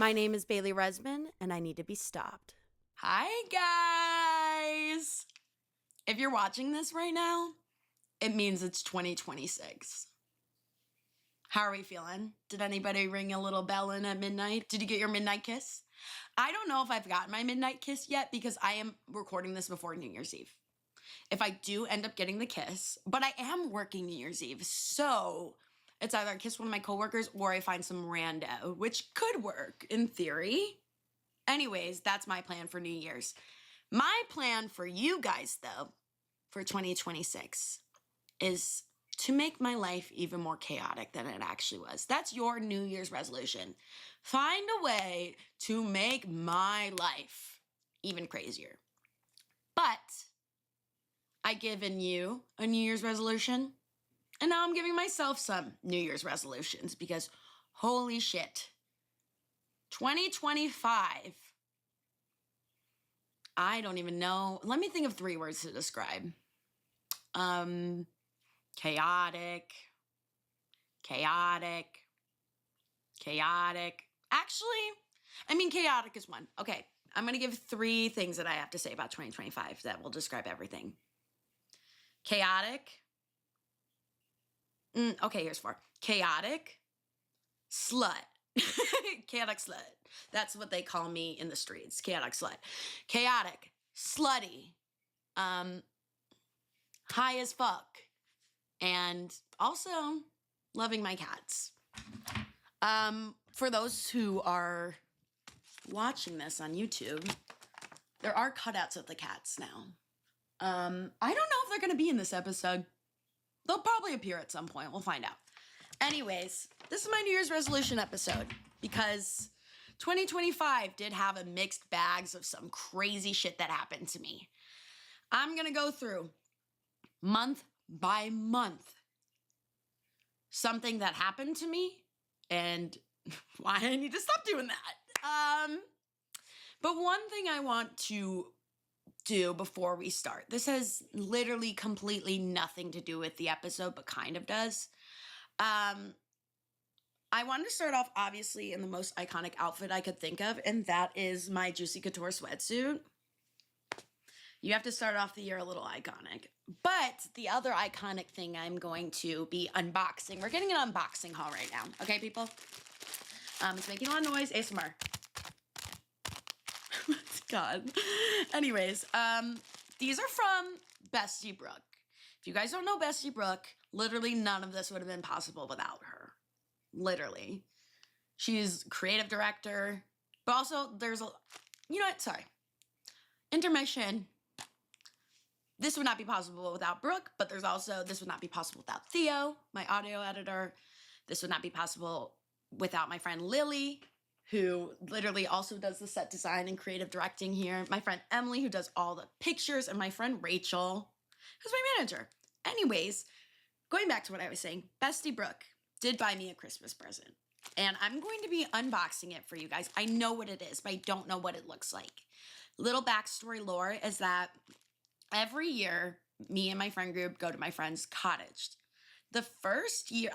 My name is Bailey Resman, and I need to be stopped. Hi, guys. If you're watching this right now, it means it's 2026. How are we feeling? Did anybody ring a little bell in at midnight? Did you get your midnight kiss? I don't know if I've gotten my midnight kiss yet because I am recording this before New Year's Eve. If I do end up getting the kiss, but I am working New Year's Eve, so it's either I kiss one of my coworkers or I find some rando, which could work in theory. Anyways, that's my plan for New Year's. My plan for you guys, though, for 2026 is to make my life even more chaotic than it actually was. That's your New Year's resolution. Find a way to make my life even crazier. But I given you a New Year's resolution, and now I'm giving myself some New Year's resolutions because holy shit, 2025, I don't even know. Let me think of 3 words to describe. Chaotic. Actually, chaotic is one. Okay, I'm going to give 3 things that I have to say about 2025 that will describe everything. Chaotic. Okay, here's 4. Chaotic. Slut. Chaotic slut. That's what they call me in the streets. Chaotic slut. Chaotic. Slutty. High as fuck. And also loving my cats. For those who are watching this on YouTube, there are cutouts of the cats now. I don't know if they're going to be in this episode. They'll probably appear at some point. We'll find out. Anyways, this is my New Year's resolution episode because 2025 did have a mixed bags of some crazy shit that happened to me. I'm going to go through month by month something that happened to me and why I need to stop doing that. But one thing I want to do before we start, this has literally completely nothing to do with the episode, but kind of does. I wanted to start off, obviously, in the most iconic outfit I could think of, and that is my Juicy Couture sweatsuit. You have to start off the year a little iconic. But the other iconic thing I'm going to be unboxing, we're getting an unboxing haul right now. Okay, people? It's making a lot of noise. ASMR. God. Anyways, these are from Bestie Brooke. If you guys don't know Bestie Brooke, literally none of this would have been possible without her. Literally. She's creative director, but also there's a, you know what? Sorry. Intermission. This would not be possible without Brooke, but there's also, this would not be possible without Theo, my audio editor. This would not be possible without my friend Lily, who literally also does the set design and creative directing here. My friend Emily, who does all the pictures, and my friend Rachel, who's my manager. Anyways, going back to what I was saying, Bestie Brooke did buy me a Christmas present. And I'm going to be unboxing it for you guys. I know what it is, but I don't know what it looks like. Little backstory lore is that every year, me and my friend group go to my friend's cottage. The first year,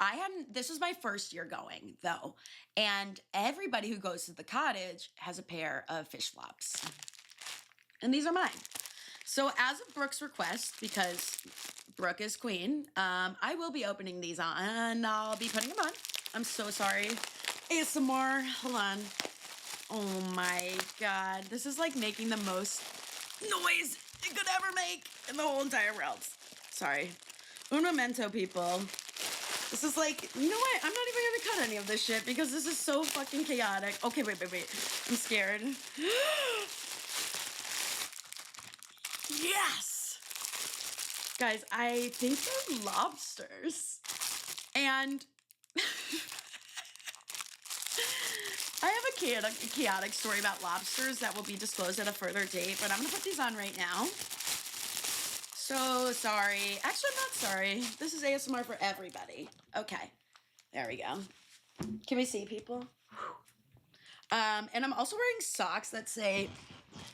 this was my first year going, though. And everybody who goes to the cottage has a pair of fish flops. And these are mine. So as of Brooke's request, because Brooke is queen, I will be opening these on, and I'll be putting them on. I'm so sorry. ASMR, hold on. Oh my God. This is like making the most noise it could ever make in the whole entire world. Sorry. Un momento, people. This is like, you know what? I'm not even gonna cut any of this shit because this is so fucking chaotic. Okay, wait. I'm scared. Yes! Guys, I think they're lobsters. And I have a chaotic story about lobsters that will be disclosed at a further date, but I'm gonna put these on right now. So sorry. Actually, I'm not sorry. This is ASMR for everybody. Okay. There we go. Can we see, people? And I'm also wearing socks that say,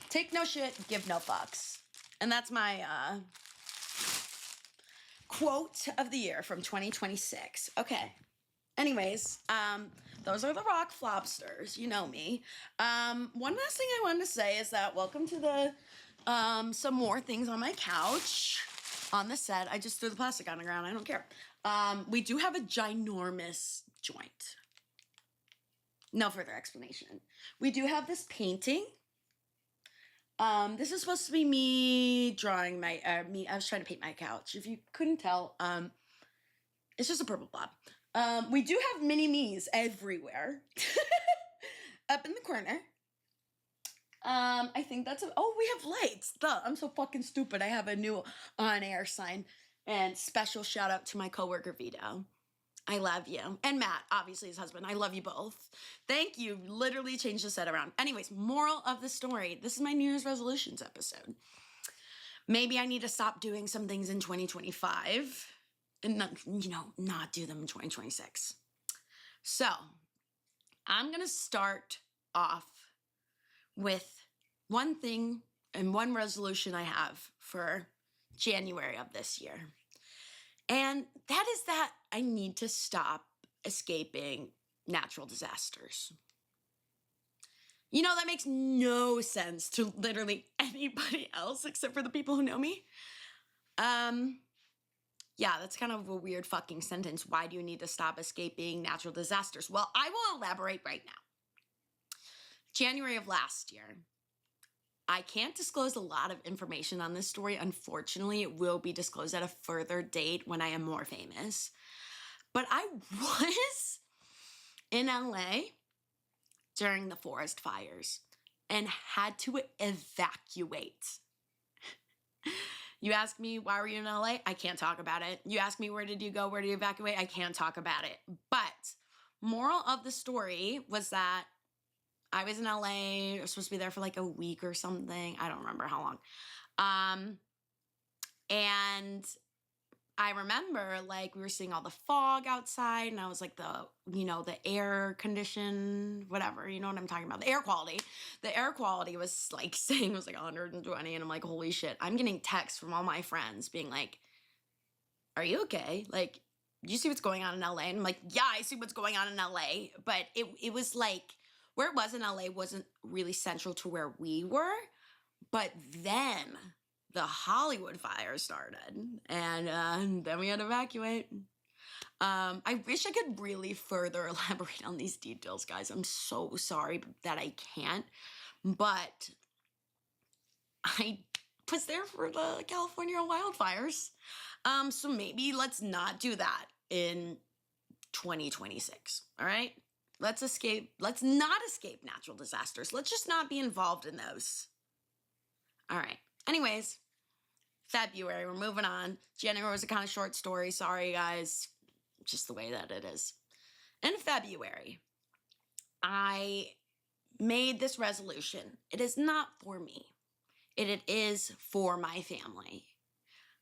take no shit, give no fucks. And that's my quote of the year from 2026. Okay. Anyways, those are the rock flopsters. You know me. One last thing I wanted to say is that welcome to the some more things on my couch on the set. I just threw the plastic on the ground. I don't care. We do have a ginormous joint. No further explanation. We do have this painting. This is supposed to be me drawing my, I was trying to paint my couch. If you couldn't tell, it's just a purple blob. We do have mini-me's everywhere. Up in the corner. I think that's oh, we have lights. Duh, I'm so fucking stupid. I have a new on-air sign. And special shout out to my coworker, Vito. I love you. And Matt, obviously his husband. I love you both. Thank you. Literally changed the set around. Anyways, moral of the story. This is my New Year's resolutions episode. Maybe I need to stop doing some things in 2025 and not, not do them in 2026. So I'm going to start off with one thing and one resolution I have for January of this year. And that is that I need to stop escaping natural disasters. You know, that makes no sense to literally anybody else except for the people who know me. Yeah, that's kind of a weird fucking sentence. Why do you need to stop escaping natural disasters? Well, I will elaborate right now. January of last year, I can't disclose a lot of information on this story. Unfortunately, it will be disclosed at a further date when I am more famous. But I was in LA during the forest fires and had to evacuate. You ask me, why were you in LA? I can't talk about it. You ask me, where did you go? Where did you evacuate? I can't talk about it. But moral of the story was that I was in LA. I was supposed to be there for like a week or something. I don't remember how long. And I remember like we were seeing all the fog outside and I was like the air condition, whatever, you know what I'm talking about? The air quality. The air quality was like saying it was like 120 and I'm like, holy shit. I'm getting texts from all my friends being like, are you okay? Like, do you see what's going on in LA? And I'm like, yeah, I see what's going on in LA. But it was like, where it was in LA wasn't really central to where we were. But then the Hollywood fire started. And then we had to evacuate. I wish I could really further elaborate on these details, guys. I'm so sorry that I can't. But I was there for the California wildfires. So maybe let's not do that in 2026, all right? Let's not escape natural disasters. Let's just not be involved in those. All right. Anyways, February, we're moving on. January was a kind of short story. Sorry, guys. Just the way that it is. In February, I made this resolution. It is not for me. It is for my family.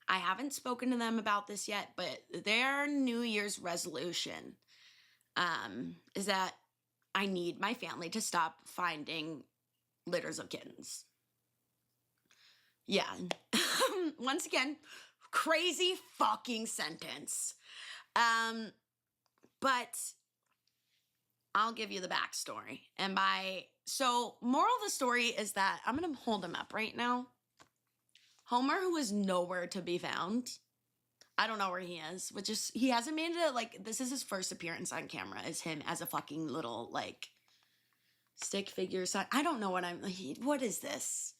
I haven't spoken to them about this yet, but their New Year's resolution is that I need my family to stop finding litters of kittens. Yeah. Once again, crazy fucking sentence. But I'll give you the backstory. So moral of the story is that I'm going to hold him up right now. Homer, who is nowhere to be found. I don't know where he is, he hasn't made it, like, this is his first appearance on camera, is him as a fucking little, like, stick figure. I don't know what is this?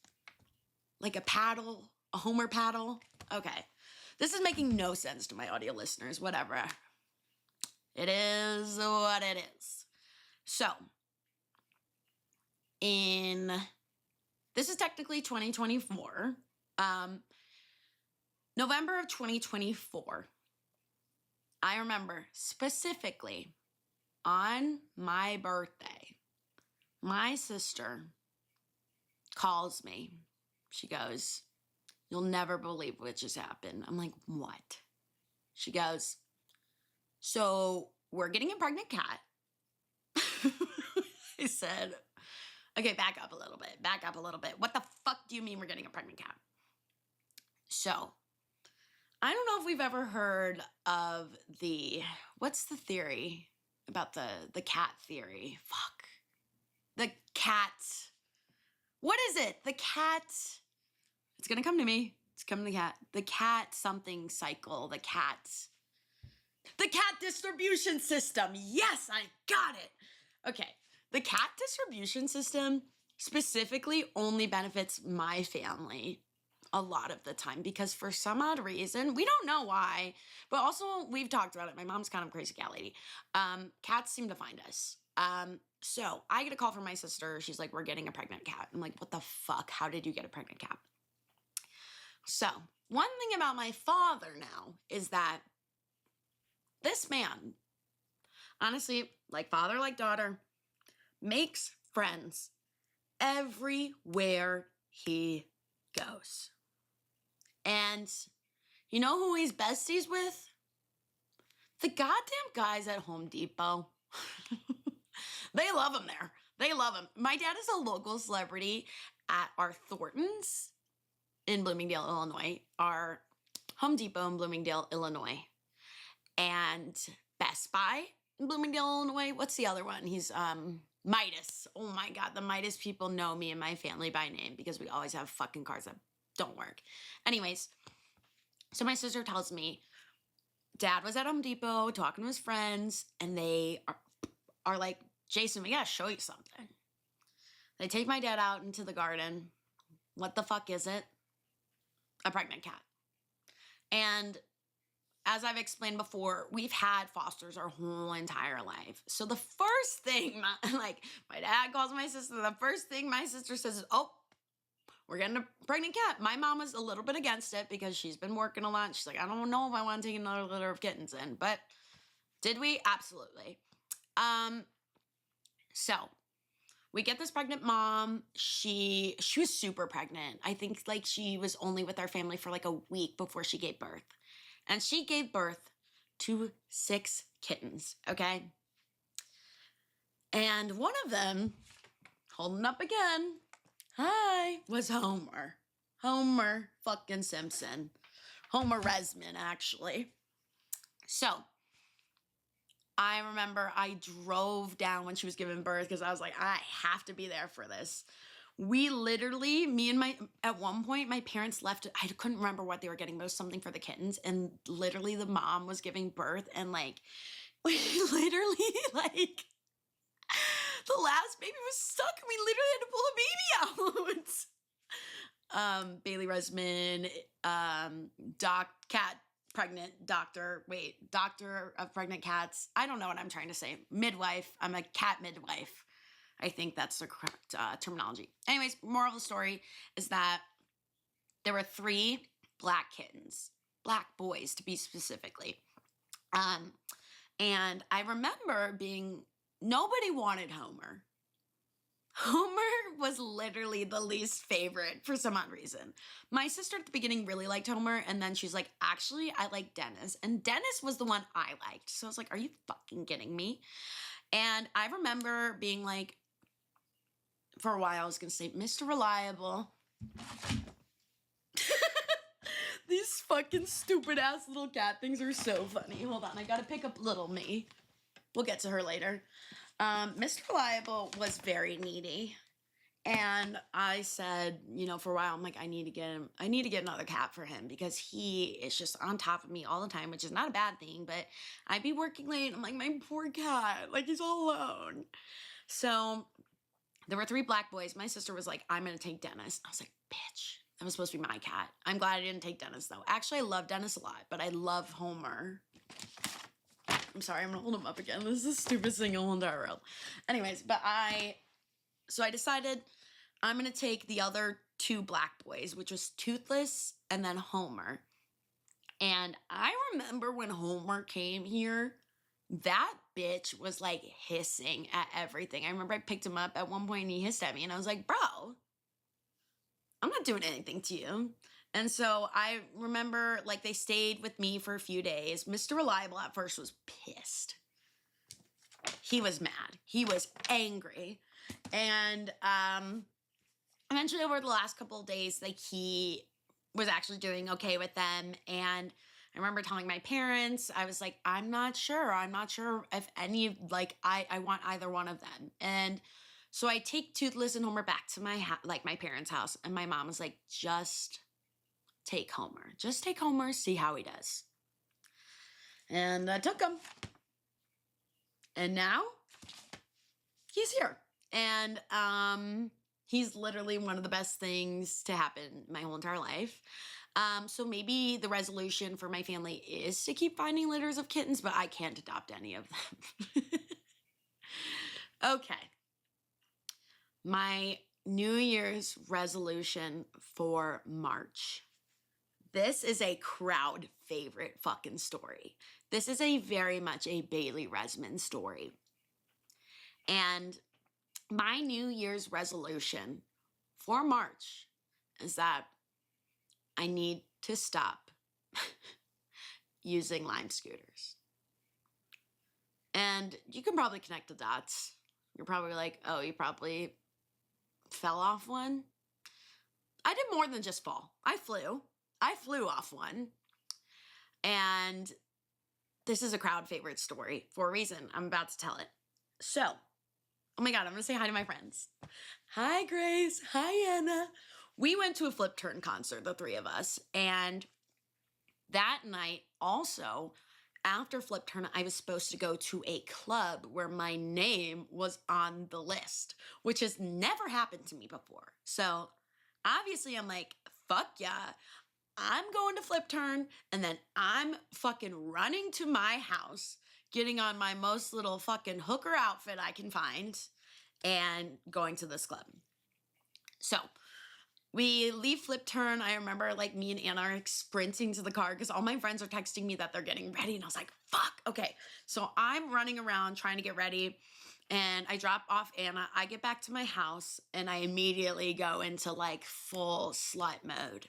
Like a paddle? A Homer paddle? Okay. This is making no sense to my audio listeners, whatever. It is what it is. So, this is technically 2024. November of 2024, I remember specifically on my birthday, my sister calls me. She goes, "You'll never believe what just happened." I'm like, "What?" She goes, "So we're getting a pregnant cat." I said, "Okay, back up a little bit. What the fuck do you mean we're getting a pregnant cat?" So, I don't know if we've ever heard of what's the theory? about the cat theory. Fuck. The cat. What is it? The cat. It's gonna come to me. It's coming to the cat. The cat something cycle. The cat distribution system. Yes, I got it. Okay. The cat distribution system specifically only benefits my family a lot of the time because for some odd reason, we don't know why, but also we've talked about it. My mom's kind of a crazy cat lady. Cats seem to find us. So I get a call from my sister. She's like, we're getting a pregnant cat. I'm like, what the fuck? How did you get a pregnant cat? So one thing about my father now is that this man, honestly, like father, like daughter, makes friends everywhere he goes. And you know who he's besties with? The goddamn guys at Home Depot. They love him there. They love him. My dad is a local celebrity at our Thorntons in Bloomingdale, Illinois, our Home Depot in Bloomingdale, Illinois, and Best Buy in Bloomingdale, Illinois. What's the other one? He's Midas. Oh my God, the Midas people know me and my family by name because we always have fucking cars that don't work. Anyways, so my sister tells me Dad was at Home Depot talking to his friends, and they are like, Jason, we gotta show you something. They take my dad out into the garden. What the fuck is it? A pregnant cat. And as I've explained before, we've had fosters our whole entire life. So the first thing, my dad calls my sister, the first thing my sister says is, oh, we're getting a pregnant cat. My mom was a little bit against it because she's been working a lot. She's like, I don't know if I want to take another litter of kittens in, but did we? Absolutely. So we get this pregnant mom. She was super pregnant. I think like she was only with our family for like a week before she gave birth. And she gave birth to 6 kittens, okay? And one of them, holding up again, hi, was Homer. Homer fucking Simpson. Homer Resman, actually. So I remember I drove down when she was giving birth because I was like, I have to be there for this. We literally, at one point, my parents left. I couldn't remember what they were getting, but it was something for the kittens. And literally the mom was giving birth and like, we literally like, the last baby was stuck and we literally had to pull the baby out. Kaleigh Resman, doctor of pregnant cats. I don't know what I'm trying to say. Midwife. I'm a cat midwife. I think that's the correct terminology. Anyways, moral of the story is that there were 3 black kittens, black boys to be specifically. And I remember nobody wanted Homer. Homer was literally the least favorite for some odd reason. My sister at the beginning really liked Homer, and then she's like, actually, I like Dennis. And Dennis was the one I liked. So I was like, are you fucking kidding me? And I remember being like, for a while, I was going to say, Mr. Reliable. These fucking stupid ass little cat things are so funny. Hold on, I got to pick up little me. We'll get to her later. Mr. Reliable was very needy. And I said, for a while, I'm like, I need to get another cat for him because he is just on top of me all the time, which is not a bad thing, but I'd be working late. I'm like, my poor cat, like he's all alone. So there were 3 black boys. My sister was like, I'm going to take Dennis. I was like, bitch, that was supposed to be my cat. I'm glad I didn't take Dennis though. Actually, I love Dennis a lot, but I love Homer. I'm sorry, I'm gonna hold him up again. This is the stupidest thing in the entire world. Anyways, so I decided I'm gonna take the other 2 black boys, which was Toothless and then Homer. And I remember when Homer came here, that bitch was like hissing at everything. I remember I picked him up at one point and he hissed at me and I was like, bro, I'm not doing anything to you. And so I remember like they stayed with me for a few days. Mr. Reliable at first was pissed. He was mad. He was angry. And eventually over the last couple of days, like he was actually doing okay with them. And I remember telling my parents, I was like, I'm not sure. I'm not sure if any, like, I want either one of them. And so I take Toothless and Homer back to my parents' house. And my mom was like, just take Homer. Just take Homer, see how he does. And I took him. And now he's here. And he's literally one of the best things to happen my whole entire life. So maybe the resolution for my family is to keep finding litters of kittens, but I can't adopt any of them. Okay. My New Year's resolution for March. This is a crowd favorite fucking story. This is a very much a Bailey Resman story. And my New Year's resolution for March is that I need to stop using Lime scooters. And you can probably connect the dots. You're probably like, oh, you probably fell off one. I did more than just fall. I flew off one. And this is a crowd favorite story for a reason. I'm about to tell it. So, oh my God, I'm going to say hi to my friends. Hi, Grace. Hi, Anna. We went to a Flip Turn concert, the three of us. And that night also, after Flip Turn, I was supposed to go to a club where my name was on the list, which has never happened to me before. So obviously I'm like, fuck yeah. I'm going to Flip Turn, and then I'm fucking running to my house, getting on my most little fucking hooker outfit I can find, and going to this club. So we leave Flip Turn. I remember like me and Anna are sprinting to the car because all my friends are texting me that they're getting ready. And I was like, fuck. Okay. So I'm running around trying to get ready, and I drop off Anna. I get back to my house and I immediately go into like full slut mode,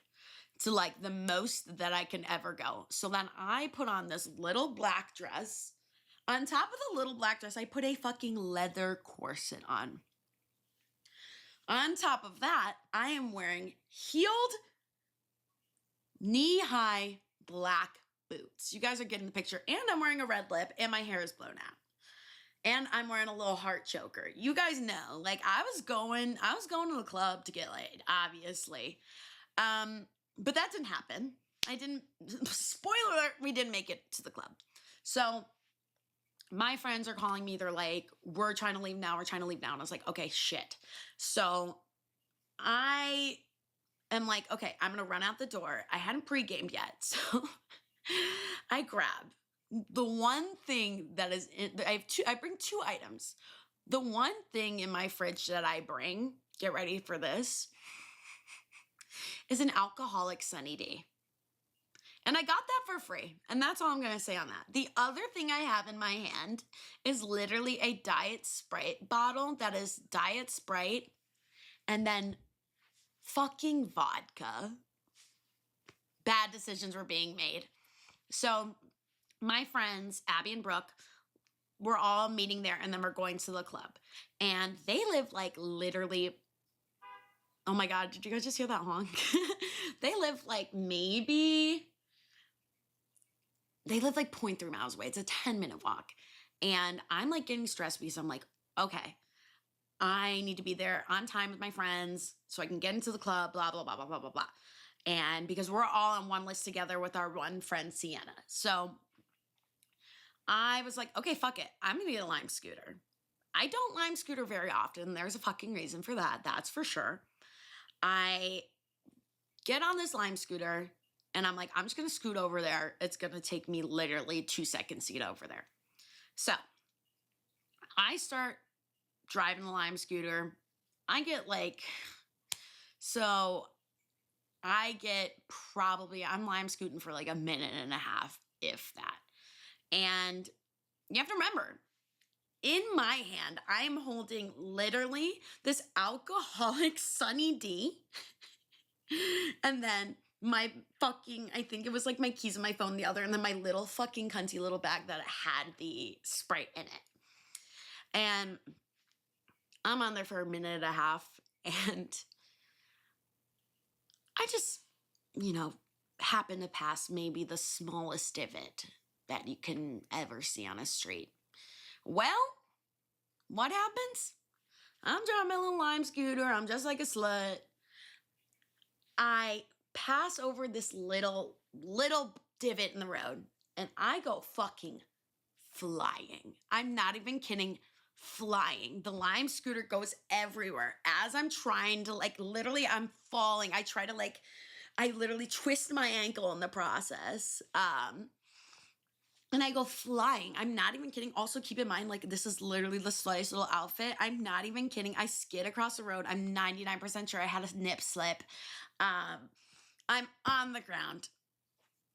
to like the most that I can ever go. So then I put on this little black dress. On top of the little black dress, I put a fucking leather corset on. On top of that, I am wearing heeled, knee-high black boots. You guys are getting the picture. And I'm wearing a red lip, and my hair is blown out. And I'm wearing a little heart choker. You guys know, like I was going to the club to get laid, obviously. But that didn't happen. Spoiler alert, we didn't make it to the club. So my friends are calling me. They're like, we're trying to leave now. And I was like, okay, shit. So I am like, okay, I'm going to run out the door. I hadn't pre-gamed yet. So I grab the one thing that is I bring two items. The one thing in my fridge that I bring, get ready for this, is an alcoholic Sunny D. And I got that for free. And that's all I'm going to say on that. The other thing I have in my hand is literally a Diet Sprite bottle that is Diet Sprite and then fucking vodka. Bad decisions were being made. So my friends, Abby and Brooke, we're all meeting there, and then we're going to the club. And they live like literally, oh my God, did you guys just hear that honk? They live like 0.3 miles away. It's a 10-minute walk. And I'm like getting stressed because I'm like, okay, I need to be there on time with my friends so I can get into the club, blah, blah, blah, blah, blah, blah, blah. And because we're all on one list together with our one friend, Sienna. So I was like, okay, fuck it. I'm going to get a Lime scooter. I don't Lime scooter very often. There's a fucking reason for that. That's for sure. I get on this Lime scooter and I'm like, I'm just going to scoot over there. It's going to take me literally 2 seconds to get over there. So I start driving the Lime scooter. I'm Lime scooting for like a minute and a half, if that. And you have to remember, in my hand, I am holding literally this alcoholic Sunny D. And then my fucking, I think it was like my keys and my phone, the other, and then my little fucking cunty little bag that had the Sprite in it. And I'm on there for a minute and a half, and I just, happened to pass maybe the smallest divot that you can ever see on a street. Well, what happens? I'm driving my little Lime scooter. I'm just like a slut. I pass over this little divot in the road and I go fucking flying. I'm not even kidding. Flying. The Lime scooter goes everywhere. As I'm trying to, like, literally, I'm falling. I literally twist my ankle in the process. And I go flying. I'm not even kidding. Also, keep in mind, like, this is literally the slightest little outfit. I'm not even kidding. I skid across the road. I'm 99% sure I had a nip slip. I'm on the ground,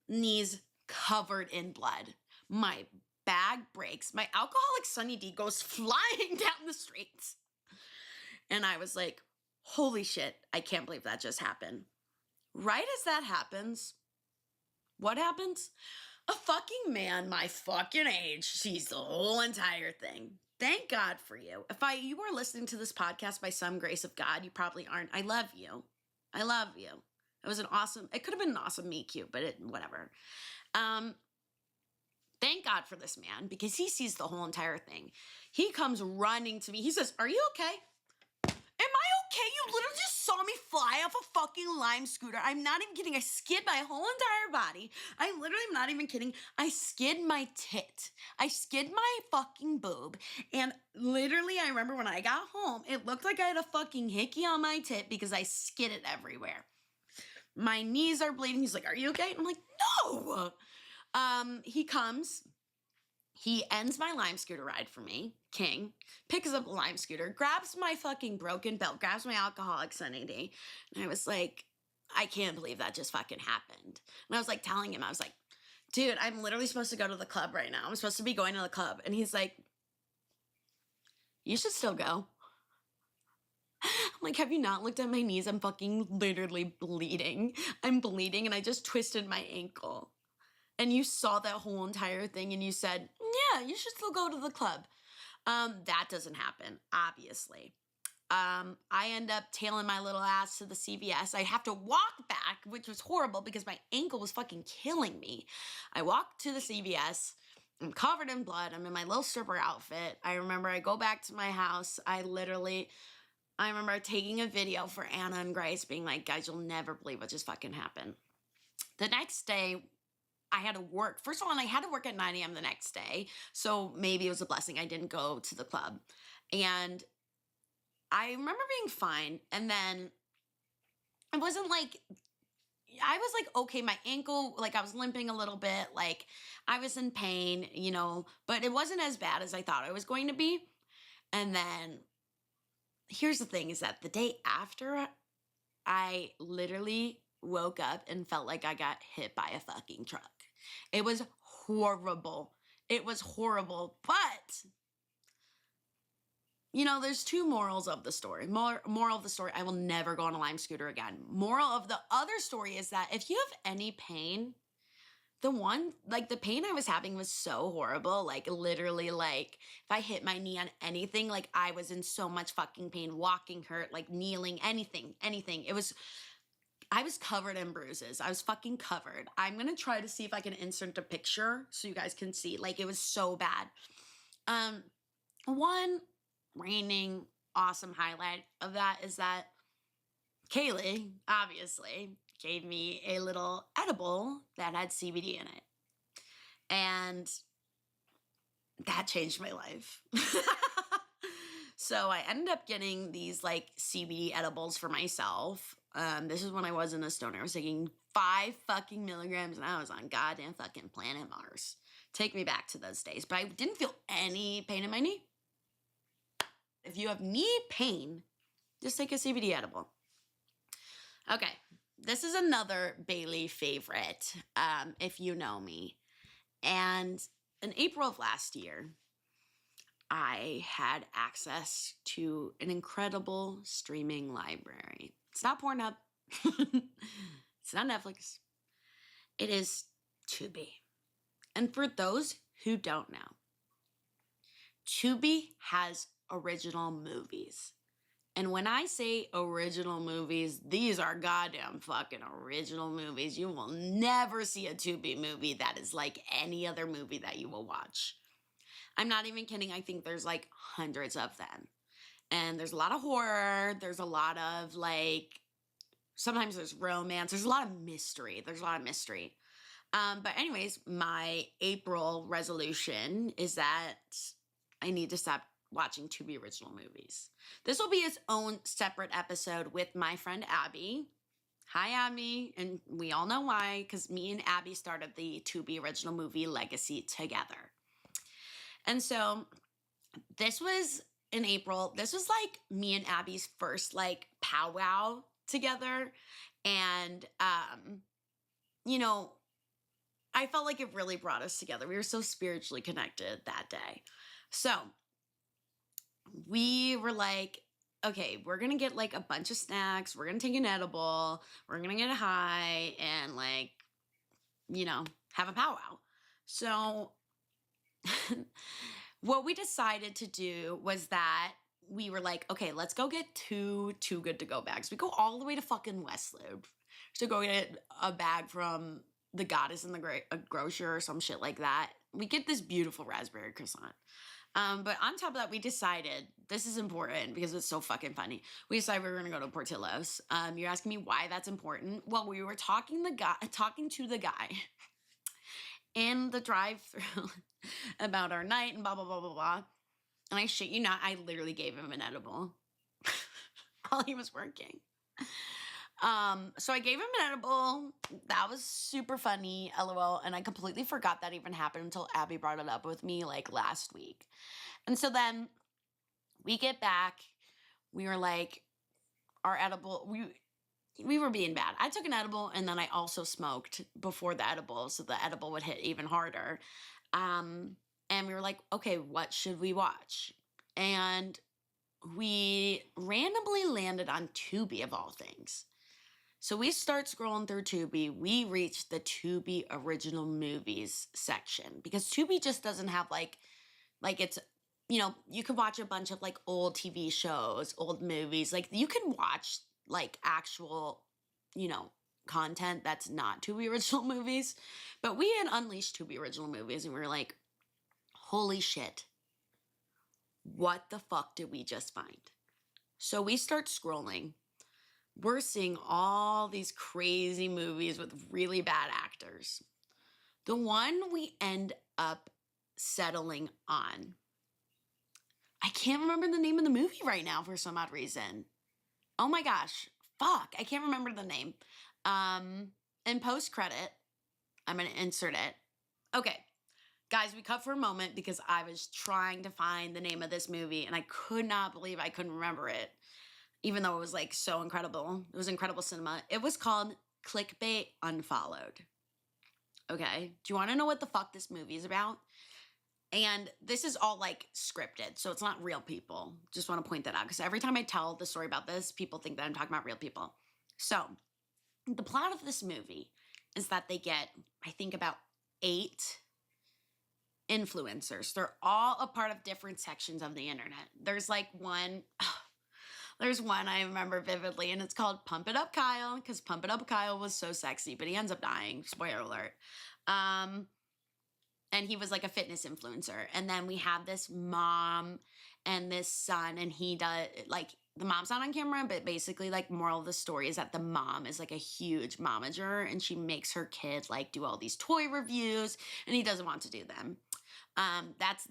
knees covered in blood. My bag breaks. My alcoholic Sunny D goes flying down the streets. And I was like, holy shit, I can't believe that just happened. Right as that happens, what happens? A fucking man my fucking age sees the whole entire thing. Thank God for you. If you are listening to this podcast by some grace of God, you probably aren't. I love you. I love you. It could have been an awesome meet cute, but whatever. Thank God for this man because he sees the whole entire thing. He comes running to me. He says, "Are you okay? Am I okay? You literally just saw me fly off a fucking Lime scooter. I'm not even kidding. I skid my whole entire body. I literally am not even kidding. I skid my tit. I skid my fucking boob. And literally, I remember when I got home, it looked like I had a fucking hickey on my tit because I skidded everywhere. My knees are bleeding. He's like, "Are you okay?" I'm like, "No." He comes. He ends my Lime scooter ride for me, king, picks up the Lime scooter, grabs my fucking broken belt, grabs my alcoholic Sunny D. And I was like, I can't believe that just fucking happened. And I was like telling him, I was like, dude, I'm literally supposed to go to the club right now. I'm supposed to be going to the club. And he's like, you should still go. I'm like, have you not looked at my knees? I'm fucking literally bleeding. I'm bleeding and I just twisted my ankle. And you saw that whole entire thing and you said, yeah, you should still go to the club. That doesn't happen, obviously. I end up tailing my little ass to the CVS. I have to walk back, which was horrible because my ankle was fucking killing me. I walk to the CVS. I'm covered in blood. I'm in my little stripper outfit. I remember I go back to my house. I remember taking a video for Anna and Grace being like, guys, you'll never believe what just fucking happened. The next day, I had to work. First of all, I had to work at 9 a.m. the next day. So maybe it was a blessing I didn't go to the club. And I remember being fine. And then it wasn't like, I was like, okay, my ankle, like I was limping a little bit. Like I was in pain, but it wasn't as bad as I thought it was going to be. And then here's the thing is that the day after, I literally woke up and felt like I got hit by a fucking truck. It was horrible. It was horrible. But, there's two morals of the story. Moral of the story, I will never go on a Lime scooter again. Moral of the other story is that if you have any pain, the pain I was having was so horrible. Like, literally, like, if I hit my knee on anything, like, I was in so much fucking pain. Walking hurt, like, kneeling, anything. I was covered in bruises. I was fucking covered. I'm going to try to see if I can insert a picture so you guys can see. Like, it was so bad. One reigning awesome highlight of that is that Kaleigh, obviously, gave me a little edible that had CBD in it. And that changed my life. So I ended up getting these, like, CBD edibles for myself. This is when I wasn't a stoner. I was taking 5 fucking milligrams and I was on goddamn fucking planet Mars. Take me back to those days. But I didn't feel any pain in my knee. If you have knee pain, just take a CBD edible. Okay, this is another Bailey favorite, if you know me. And in April of last year, I had access to an incredible streaming library. It's not Pornhub. It's not Netflix. It is Tubi. And for those who don't know, Tubi has original movies. And when I say original movies, these are goddamn fucking original movies. You will never see a Tubi movie that is like any other movie that you will watch. I'm not even kidding. I think there's like hundreds of them. And there's a lot of horror. There's a lot of like, sometimes there's romance. There's a lot of mystery. But anyways, my April resolution is that I need to stop watching Tubi original movies. This will be its own separate episode with my friend Abby. Hi, Abby. And we all know why, because me and Abby started the Tubi original movie legacy together. And so this was in April. This was like me and Abby's first like powwow together. And, you know, I felt like it really brought us together. We were so spiritually connected that day. So we were like, okay, we're going to get like a bunch of snacks. We're going to take an edible. We're going to get high and like, you know, have a powwow. So what we decided to do was that we were like, okay, let's go get two Too Good To Go bags. We go all the way to fucking Westloop to go get a bag from the Goddess in the grocer or some shit like that. We get this beautiful raspberry croissant. But on top of that, we decided, this is important because it's so fucking funny. We decided we were going to go to Portillo's. You're asking me why that's important? Well, we were talking to the guy in the drive-thru about our night and blah, blah, blah, blah, blah. And I shit you not, I literally gave him an edible while he was working. So I gave him an edible. That was super funny, LOL. And I completely forgot that even happened until Abby brought it up with me like last week. And so then we get back. We were like, our edible, we were being bad. I took an edible and then I also smoked before the edible, so the edible would hit even harder. And we were like, okay, what should we watch? And we randomly landed on Tubi of all things. So we start scrolling through Tubi. We reach the Tubi original movies section because Tubi just doesn't have like it's, you know, you could watch a bunch of like old TV shows, old movies. Like you can watch like actual, you know, content that's not Tubi original movies. But we had unleashed Tubi original movies and we were like, holy shit. What the fuck did we just find? So we start scrolling. We're seeing all these crazy movies with really bad actors. The one we end up settling on, I can't remember the name of the movie right now for some odd reason. Oh my gosh. Fuck. I can't remember the name. In post-credit, I'm going to insert it. Okay. Guys, we cut for a moment because I was trying to find the name of this movie and I could not believe I couldn't remember it. Even though it was like so incredible. It was incredible cinema. It was called Clickbait Unfollowed. Okay. Do you want to know what the fuck this movie is about? And this is all like scripted. So it's not real people. Just want to point that out. Because every time I tell the story about this, people think that I'm talking about real people. So the plot of this movie is that they get, I think, about 8 influencers. They're all a part of different sections of the internet. There's like one... There's one I remember vividly, and it's called Pump It Up Kyle, because Pump It Up Kyle was so sexy, but he ends up dying. Spoiler alert. And he was like a fitness influencer. And then we have this mom and this son, and he does, like, the mom's not on camera, but basically, like, moral of the story is that the mom is, like, a huge momager, and she makes her kid, like, do all these toy reviews, and he doesn't want to do them.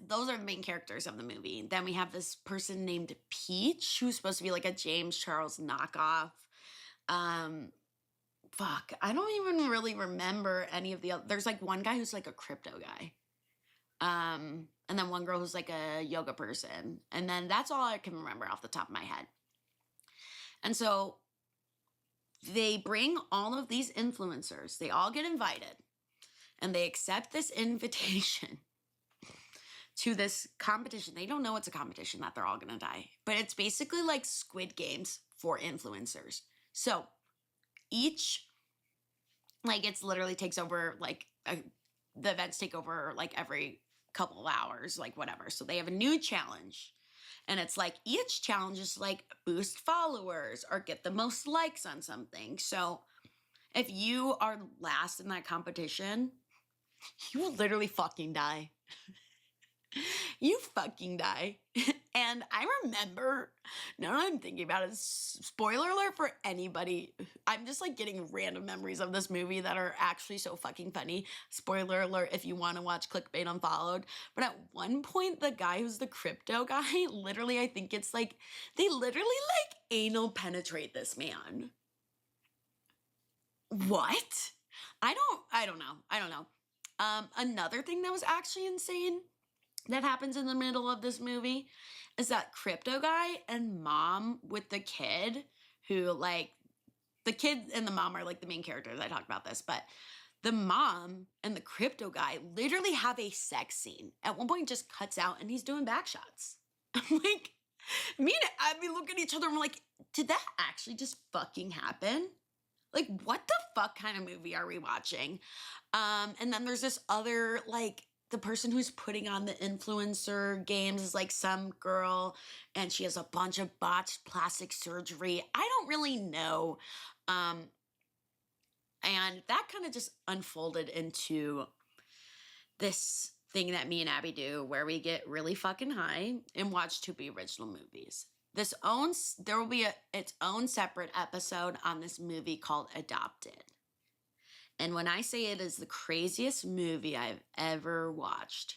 Those are the main characters of the movie. Then we have this person named Peach, who's supposed to be like a James Charles knockoff. Fuck, I don't even really remember any of the other. There's like one guy who's like a crypto guy. And then one girl who's like a yoga person. And then that's all I can remember off the top of my head. And so they bring all of these influencers. They all get invited. And they accept this invitation to this competition. They don't know it's a competition that they're all gonna die. But it's basically like Squid Games for influencers. So each, like it's literally takes over like, the events take over like every couple of hours, like whatever. So they have a new challenge. And it's like each challenge is like boost followers or get the most likes on something. So if you are last in that competition, you will literally fucking die. You fucking die. And I remember, now that I'm thinking about it, spoiler alert for anybody. I'm just like getting random memories of this movie that are actually so fucking funny. Spoiler alert if you want to watch Clickbait Unfollowed. But at one point, the guy who's the crypto guy, literally, I think it's like, they literally like anal penetrate this man. What? I don't know. Another thing that was actually insane that happens in the middle of this movie is that crypto guy and mom with the kid who like the kid and the mom are like the main characters. I talked about this, but the mom and the crypto guy literally have a sex scene. At one point it just cuts out and he's doing back shots. I'm like, me and Abby look at each other and we're like, did that actually just fucking happen? Like, what the fuck kind of movie are we watching? And then there's this other, like, the person who's putting on the influencer games is like some girl, and she has a bunch of botched plastic surgery. I don't really know. And that kind of just unfolded into this thing that me and Abby do where we get really fucking high and watch Tubi original movies. There will be its own separate episode on this movie called Adopted. And when I say it is the craziest movie I've ever watched,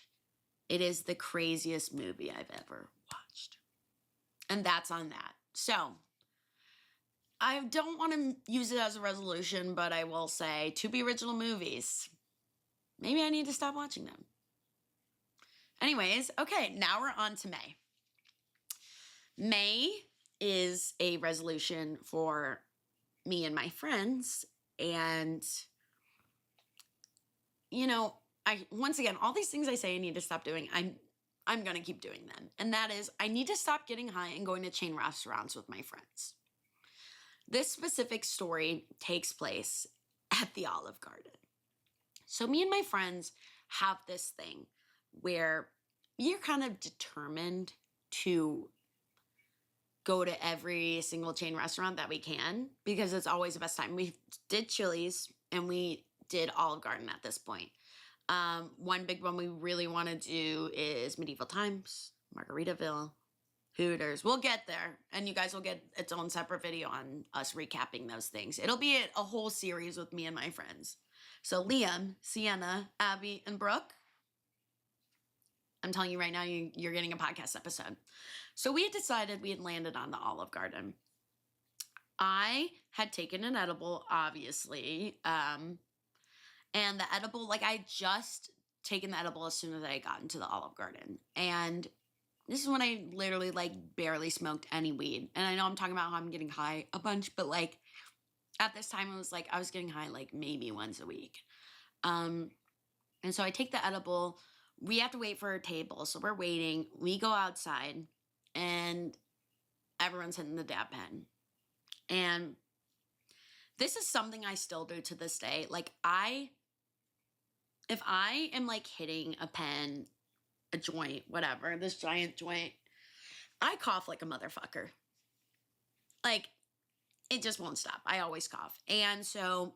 it is the craziest movie I've ever watched. And that's on that. So, I don't want to use it as a resolution, but I will say, Tubi original movies, maybe I need to stop watching them. Anyways, okay, now we're on to May. May is a resolution for me and my friends, and you know, once again, all these things I say I need to stop doing, I'm gonna keep doing them. And that is, I need to stop getting high and going to chain restaurants with my friends. This specific story takes place at the Olive Garden. So me and my friends have this thing where we're kind of determined to go to every single chain restaurant that we can because it's always the best time. We did Chili's and we did Olive Garden at this point. One big one we really want to do is Medieval Times, Margaritaville, Hooters. We'll get there, and you guys will get its own separate video on us recapping those things. It'll be a whole series with me and my friends. So Liam, Sienna, Abby, and Brooke, I'm telling you right now, you're getting a podcast episode. So we had decided we had landed on the Olive Garden. I had taken an edible, obviously, and the edible, like I just taken the edible as soon as I got into the Olive Garden. And this is when I literally like barely smoked any weed. And I know I'm talking about how I'm getting high a bunch, but like at this time it was like I was getting high like maybe once a week. And so I take the edible. We have to wait for a table. So we're waiting. We go outside and everyone's hitting the dab pen. And this is something I still do to this day. Like if I am like hitting a pen, a joint, whatever, this giant joint, I cough like a motherfucker. Like, it just won't stop. I always cough. And so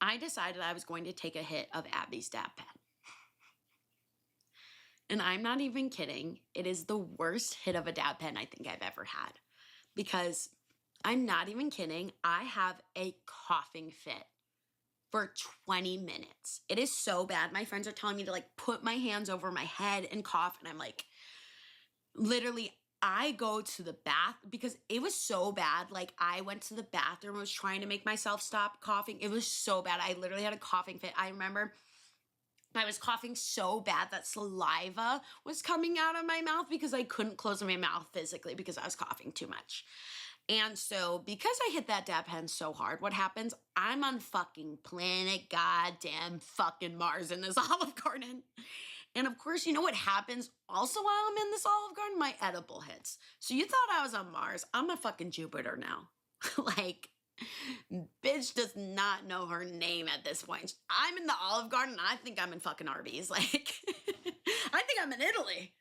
I decided I was going to take a hit of Abby's dab pen. And I'm not even kidding. It is the worst hit of a dab pen I think I've ever had. Because I'm not even kidding. I have a coughing fit for 20 minutes. It is so bad. My friends are telling me to like put my hands over my head and cough. And I'm like, literally, I go to the bath because it was so bad. Like I went to the bathroom, was trying to make myself stop coughing. It was so bad. I literally had a coughing fit. I remember I was coughing so bad that saliva was coming out of my mouth because I couldn't close my mouth physically because I was coughing too much. And so because I hit that dab pen so hard, what happens? I'm on fucking planet goddamn fucking Mars in this Olive Garden. And of course, you know what happens also while I'm in this Olive Garden? My edible hits. So you thought I was on Mars. I'm a fucking Jupiter now. Like, bitch does not know her name at this point. I'm in the Olive Garden and I think I'm in fucking Arby's. Like, I think I'm in Italy.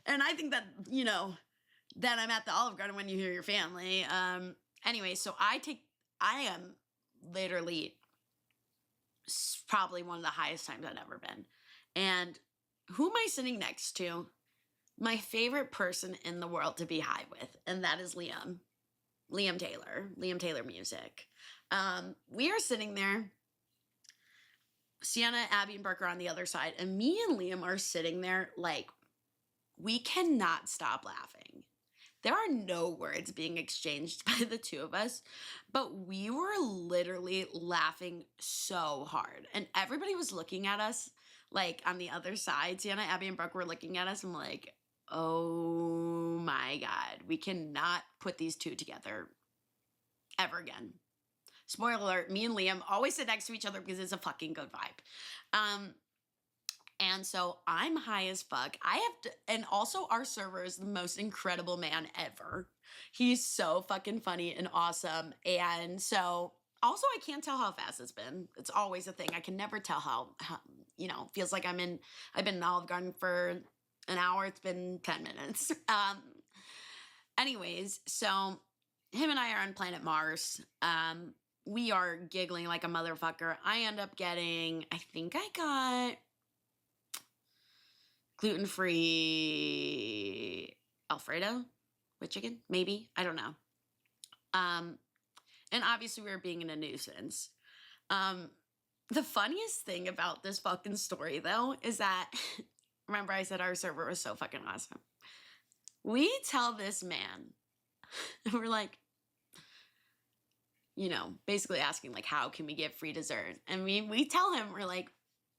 And I think that, that I'm at the Olive Garden when you hear your family. Anyway, so I am literally probably one of the highest times I've ever been. And who am I sitting next to? My favorite person in the world to be high with, and that is Liam. Liam Taylor Music. We are sitting there. Sienna, Abby, and Brooke are on the other side, and me and Liam are sitting there like, we cannot stop laughing. There are no words being exchanged by the two of us, but we were literally laughing so hard. And everybody was looking at us, like, on the other side. Sienna, Abby, and Brooke were looking at us and like, oh my God, we cannot put these two together ever again. Spoiler alert, me and Liam always sit next to each other because it's a fucking good vibe. And so I'm high as fuck. And also our server is the most incredible man ever. He's so fucking funny and awesome. And so also I can't tell how fast it's been. It's always a thing. I can never tell how feels like I've been in Olive Garden for an hour. It's been 10 minutes. Anyways, so him and I are on planet Mars. We are giggling like a motherfucker. I end up getting, I think I got gluten-free Alfredo with chicken, maybe. I don't know. And obviously we were being in a nuisance. The funniest thing about this fucking story, though, is that, remember I said our server was so fucking awesome. We tell this man, and we're like, basically asking, like, how can we get free dessert? And we tell him, we're like,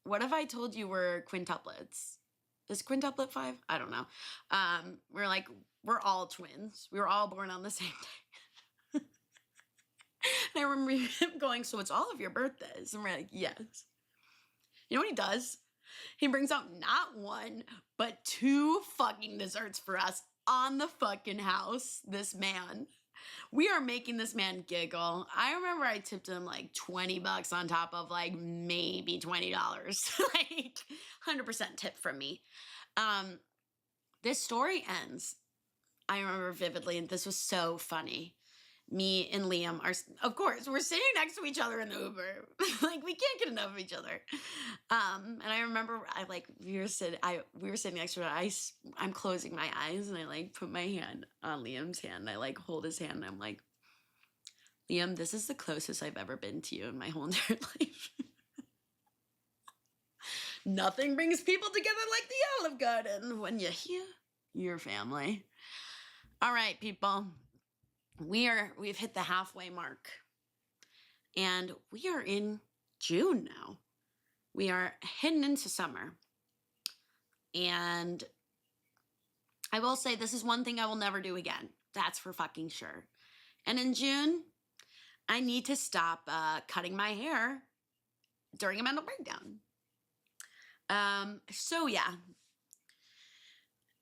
what if I told you we're quintuplets? Is quintuplet 5? I don't know. We're like, we're all twins. We were all born on the same day. And I remember him going, so it's all of your birthdays. And we're like, yes. You know what he does? He brings out not one, but 2 fucking desserts for us on the fucking house. This man. We are making this man giggle. I remember I tipped him like $20 on top of like maybe $20. Like 100% tip from me. This story ends, I remember vividly, and this was so funny. Me and Liam are, of course, we're sitting next to each other in the Uber. Like, we can't get enough of each other. And I remember we were sitting next to it. I'm closing my eyes and I like put my hand on Liam's hand. I like hold his hand and I'm like, Liam, this is the closest I've ever been to you in my whole entire life. Nothing brings people together like the Olive Garden when you hear your family. All right, people. We've hit the halfway mark. And we are in June now. We are heading into summer. And I will say this is one thing I will never do again. That's for fucking sure. And in June, I need to stop cutting my hair during a mental breakdown. So yeah.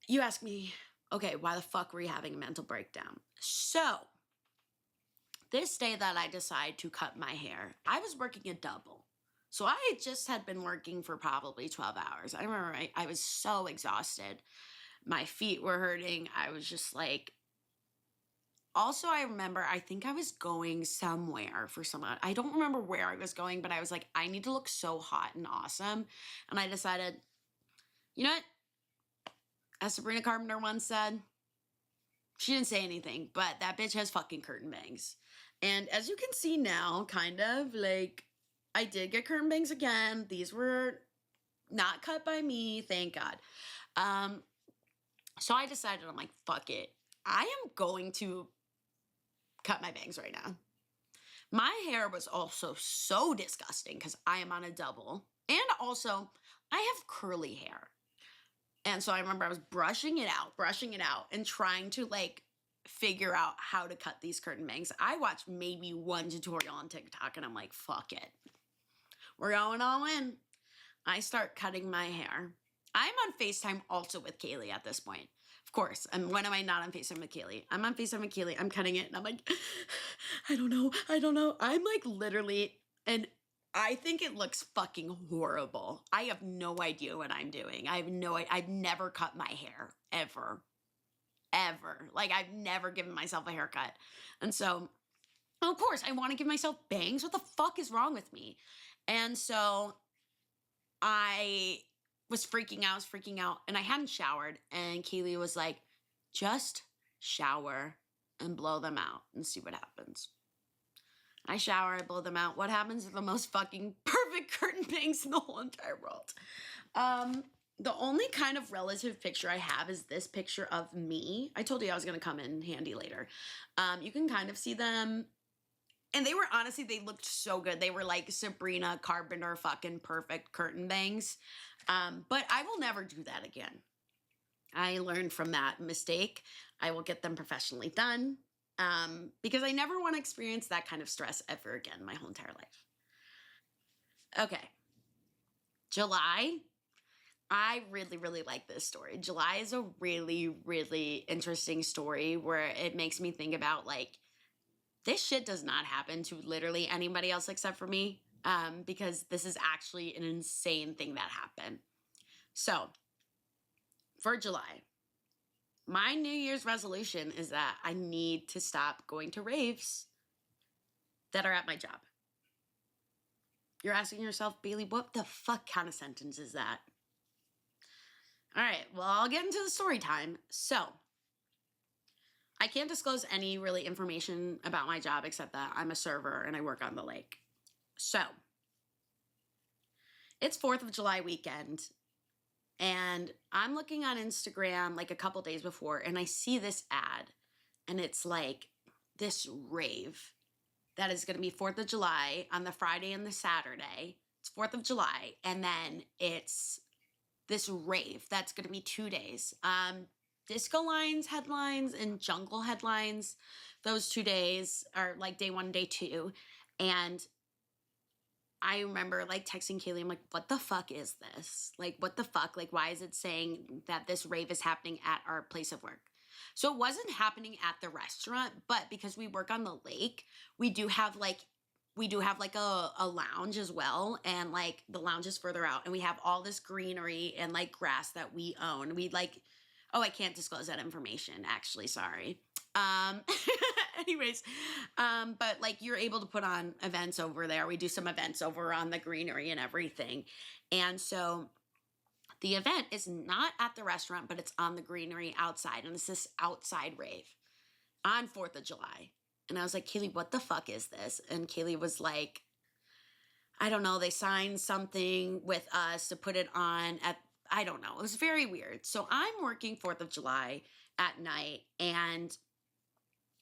You ask me, okay, why the fuck were you having a mental breakdown? So, this day that I decided to cut my hair, I was working a double. So I just had been working for probably 12 hours. I remember I was so exhausted. My feet were hurting. I was just like, also I remember, I think I was going somewhere for someone. I don't remember where I was going, but I was like, I need to look so hot and awesome. And I decided, you know what? As Sabrina Carpenter once said, she didn't say anything, but that bitch has fucking curtain bangs. And as you can see now, kind of, like, I did get curtain bangs again. These were not cut by me, thank God. So I decided, I'm like, fuck it. I am going to cut my bangs right now. My hair was also so disgusting because I am on a double. And also, I have curly hair. And so I remember I was brushing it out, and trying to, like, figure out how to cut these curtain bangs. I watched maybe one tutorial on TikTok, and I'm like, fuck it. We're going all in. I start cutting my hair. I'm on FaceTime also with Kaleigh at this point. Of course. And when am I not on FaceTime with Kaleigh? I'm on FaceTime with Kaleigh. I'm cutting it, and I'm like, I don't know. I'm, like, literally, and I think it looks fucking horrible. I have no idea what I'm doing. I've never cut my hair ever. Ever. Like I've never given myself a haircut. And so, of course, I want to give myself bangs. What the fuck is wrong with me? And so I was freaking out, and I hadn't showered. And Kaleigh was like, just shower and blow them out and see what happens. I shower, I blow them out. What happens? The most fucking perfect curtain bangs in the whole entire world. The only kind of relative picture I have is this picture of me. I told you I was going to come in handy later. You can kind of see them. And they were, honestly, they looked so good. They were like Sabrina Carpenter fucking perfect curtain bangs. But I will never do that again. I learned from that mistake. I will get them professionally done. Because I never want to experience that kind of stress ever again my whole entire life. Okay. July. I really, really like this story. July is a really, really interesting story where it makes me think about, like, this shit does not happen to literally anybody else except for me, because this is actually an insane thing that happened. So, for July, my New Year's resolution is that I need to stop going to raves that are at my job. You're asking yourself, Bailey, what the fuck kind of sentence is that? All right, well, I'll get into the story time. So, I can't disclose any really information about my job except that I'm a server and I work on the lake. So, it's 4th of July weekend, and I'm looking on Instagram like a couple days before, and I see this ad, and it's like this rave that is going to be 4th of July on the Friday and the Saturday. It's 4th of July, and then it's this rave that's going to be 2 days. Disco Lines headlines and Jungle headlines. Those 2 days are like day 1 and day 2. And I remember like texting Kaleigh, I'm like, what the fuck is this? Like, what the fuck? Like, why is it saying that this rave is happening at our place of work? So it wasn't happening at the restaurant, but because we work on the lake, we do have like a lounge as well, and like the lounge is further out, and we have all this greenery and like grass that we own. We like, oh, I can't disclose that information, actually, sorry. Anyways, but like you're able to put on events over there. We do some events over on the greenery and everything. And so the event is not at the restaurant, but it's on the greenery outside, and it's this outside rave on 4th of July. And I was like, Kaleigh, what the fuck is this? And Kaleigh was like, I don't know. They signed something with us to put it on at, I don't know. It was very weird. So I'm working 4th of July at night, and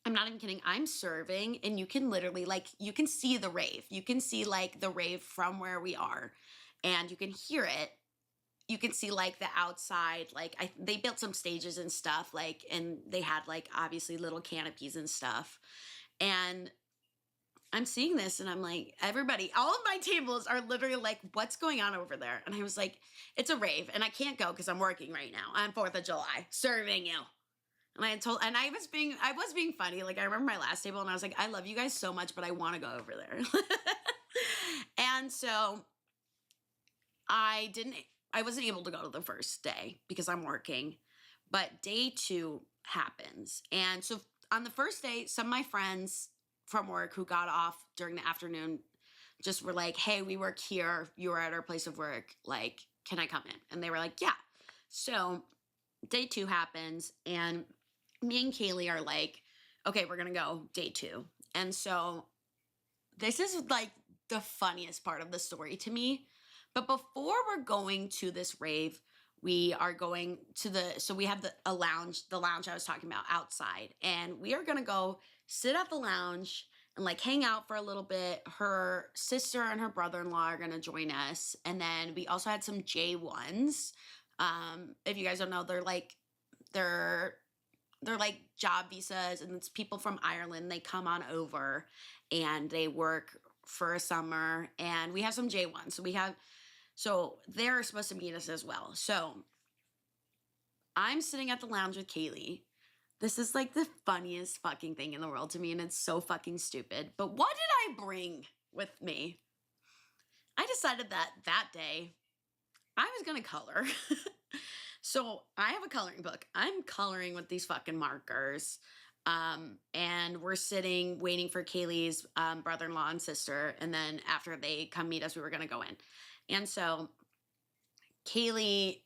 I'm not even kidding. I'm serving, and you can literally, like, you can see the rave. You can see, like, the rave from where we are, and you can hear it. You can see, like, the outside, like, they built some stages and stuff, like, and they had, like, obviously little canopies and stuff. And I'm seeing this, and I'm like, everybody, all of my tables are literally like, what's going on over there? And I was like, it's a rave, and I can't go because I'm working right now on 4th of July, serving you. And I was being funny. Like, I remember my last table, and I was like, I love you guys so much, but I want to go over there. And so I wasn't able to go to the first day because I'm working, but day 2 happens. And so on the first day, some of my friends from work who got off during the afternoon just were like, hey, we work here. You are at our place of work. Like, can I come in? And they were like, yeah. So day 2 happens, and me and Kaleigh are like, okay, we're going to go day 2. And so this is like the funniest part of the story to me. But before we're going to this rave, we are going to so we have the lounge I was talking about outside, and we are going to go sit at the lounge and like hang out for a little bit. Her sister and her brother-in-law are going to join us. And then we also had some J1s. If you guys don't know, they're like job visas, and it's people from Ireland. They come on over and they work for a summer, and we have some J1s. So they're supposed to meet us as well. So I'm sitting at the lounge with Kaleigh. This is like the funniest fucking thing in the world to me, and it's so fucking stupid. But what did I bring with me? I decided that day I was going to color. So I have a coloring book. I'm coloring with these fucking markers. And we're sitting waiting for Kaleigh's brother-in-law and sister. And then after they come meet us, we were going to go in. And so Kaleigh,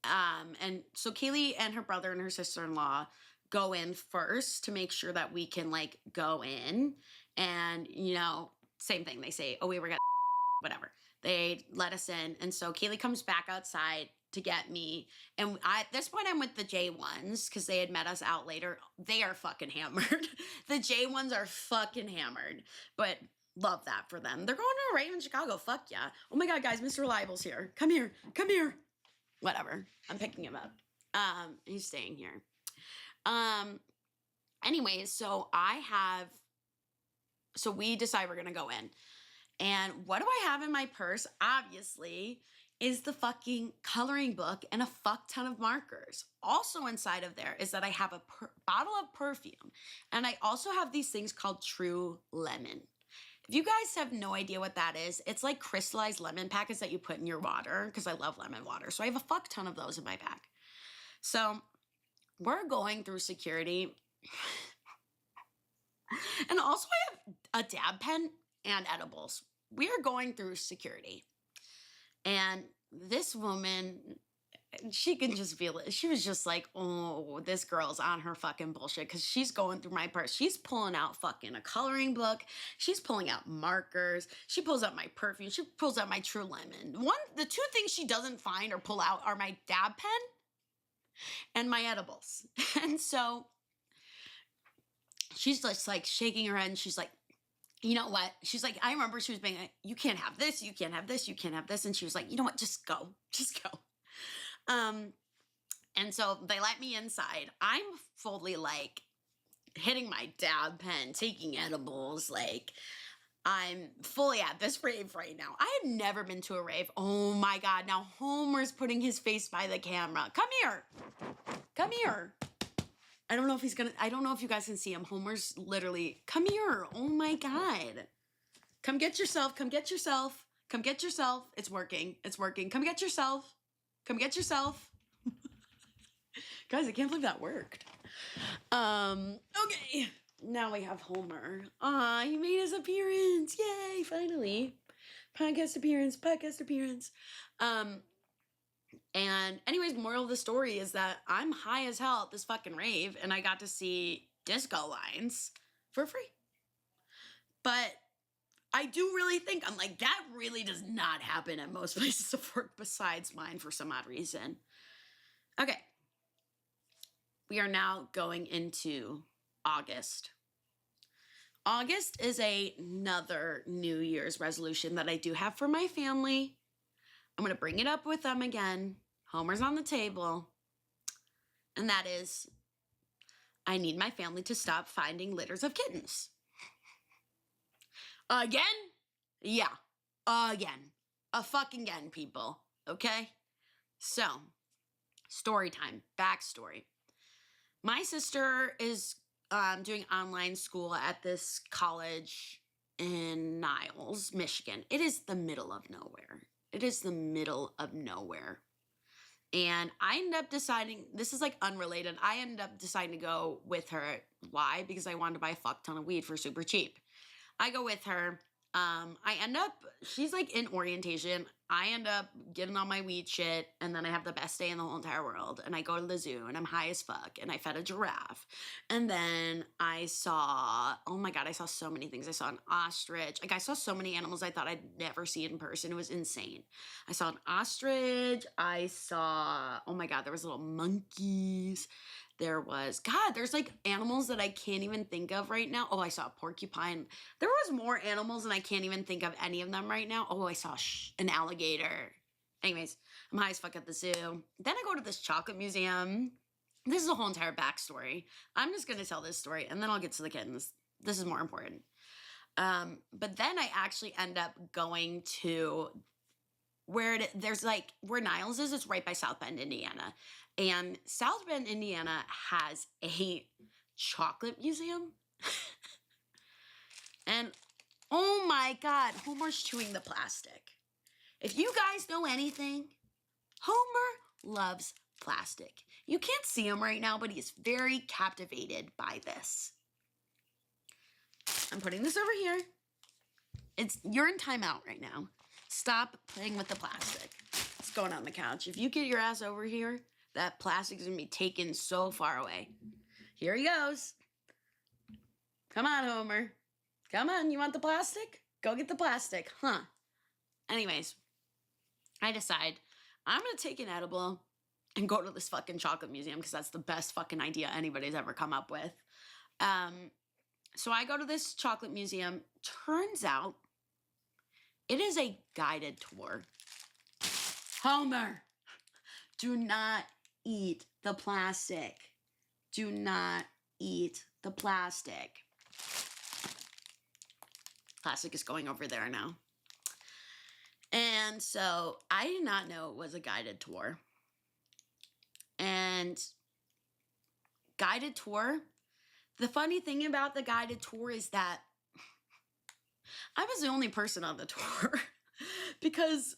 Kaleigh and her brother and her sister-in-law go in first to make sure that we can like go in. And, you know, same thing. They say, oh, we were whatever. They let us in. And so Kaleigh comes back outside to get me. And at this point, I'm with the J1s because they had met us out later. They are fucking hammered. The J1s are fucking hammered. But love that for them. They're going to a rave in Chicago. Fuck yeah. Oh my God, guys, Mr. Reliable's here. Come here. Come here. Whatever. I'm picking him up. He's staying here. Anyways, so we decide we're going to go in. And what do I have in my purse? Obviously, is the fucking coloring book and a fuck ton of markers. Also inside of there is that I have a bottle of perfume. And I also have these things called True Lemon. If you guys have no idea what that is, it's like crystallized lemon packets that you put in your water, because I love lemon water. So I have a fuck ton of those in my bag. So we're going through security. And also I have a dab pen and edibles. We are going through security. And this woman, she can just feel it. She was just like, oh, this girl's on her fucking bullshit because she's going through my purse. She's pulling out fucking a coloring book. She's pulling out markers. She pulls out my perfume. She pulls out my True Lemon. The two things she doesn't find or pull out are my dab pen and my edibles. And so she's just like shaking her head and she's like, you know what? She's like, I remember she was being like, you can't have this, you can't have this, you can't have this. And she was like, you know what? Just go. And so they let me inside. I'm fully like hitting my dab pen, taking edibles. Like I'm fully at this rave right now. I had never been to a rave. Oh my God. Now Homer's putting his face by the camera. Come here. Come here. I don't know if you guys can see him. Homer's literally, come here. Oh my God. Come get yourself. Come get yourself. Come get yourself. It's working. It's working. Come get yourself. Come get yourself. Guys, I can't believe that worked. Okay. Now we have Homer. He made his appearance. Yay, finally. Podcast appearance. And anyways, moral of the story is that I'm high as hell at this fucking rave and I got to see disco lines for free. But I do really think, I'm like, that really does not happen at most places of work besides mine for some odd reason. Okay. We are now going into August. August is another New Year's resolution that I do have for my family. I'm going to bring it up with them again. Homer's on the table. And that is, I need my family to stop finding litters of kittens. Again? Yeah. Again. A fucking again, people. Okay? So, story time. Backstory. My sister is doing online school at this college in Niles, Michigan. It is the middle of nowhere. And I ended up deciding, this is like unrelated, I ended up deciding to go with her. Why? Because I wanted to buy a fuck ton of weed for super cheap. I go with her. She's like in orientation. I end up getting on my weed shit, and then I have the best day in the whole entire world. And I go to the zoo, and I'm high as fuck, and I fed a giraffe. And then I saw so many things. I saw an ostrich. Like, I saw so many animals I thought I'd never see in person. It was insane. I saw an ostrich. There was little monkeys. There's like animals that I can't even think of right now. Oh, I saw a porcupine. There was more animals and I can't even think of any of them right now. Oh, I saw an alligator. Anyways, I'm high as fuck at the zoo. Then I go to this chocolate museum. This is a whole entire backstory. I'm just going to tell this story and then I'll get to the kittens. This is more important. But then I actually end up going to where Niles is. It's right by South Bend, Indiana. And South Bend, Indiana has a chocolate museum. And oh my my God, Homer's chewing the plastic. If you guys know anything, Homer loves plastic. You can't see him right now, but he's very captivated by this. I'm putting this over here. You're in timeout right now. Stop playing with the plastic. It's going on the couch. If you get your ass over here, that plastic is going to be taken so far away. Here he goes. Come on, Homer. Come on, you want the plastic? Go get the plastic, huh? Anyways, I decide I'm going to take an edible and go to this fucking chocolate museum because that's the best fucking idea anybody's ever come up with. So I go to this chocolate museum. Turns out it is a guided tour. Homer, do not eat the plastic. Do not eat the plastic. Plastic is going over there now. And so I did not know it was a guided tour. And guided tour, the funny thing about the guided tour is that I was the only person on the tour because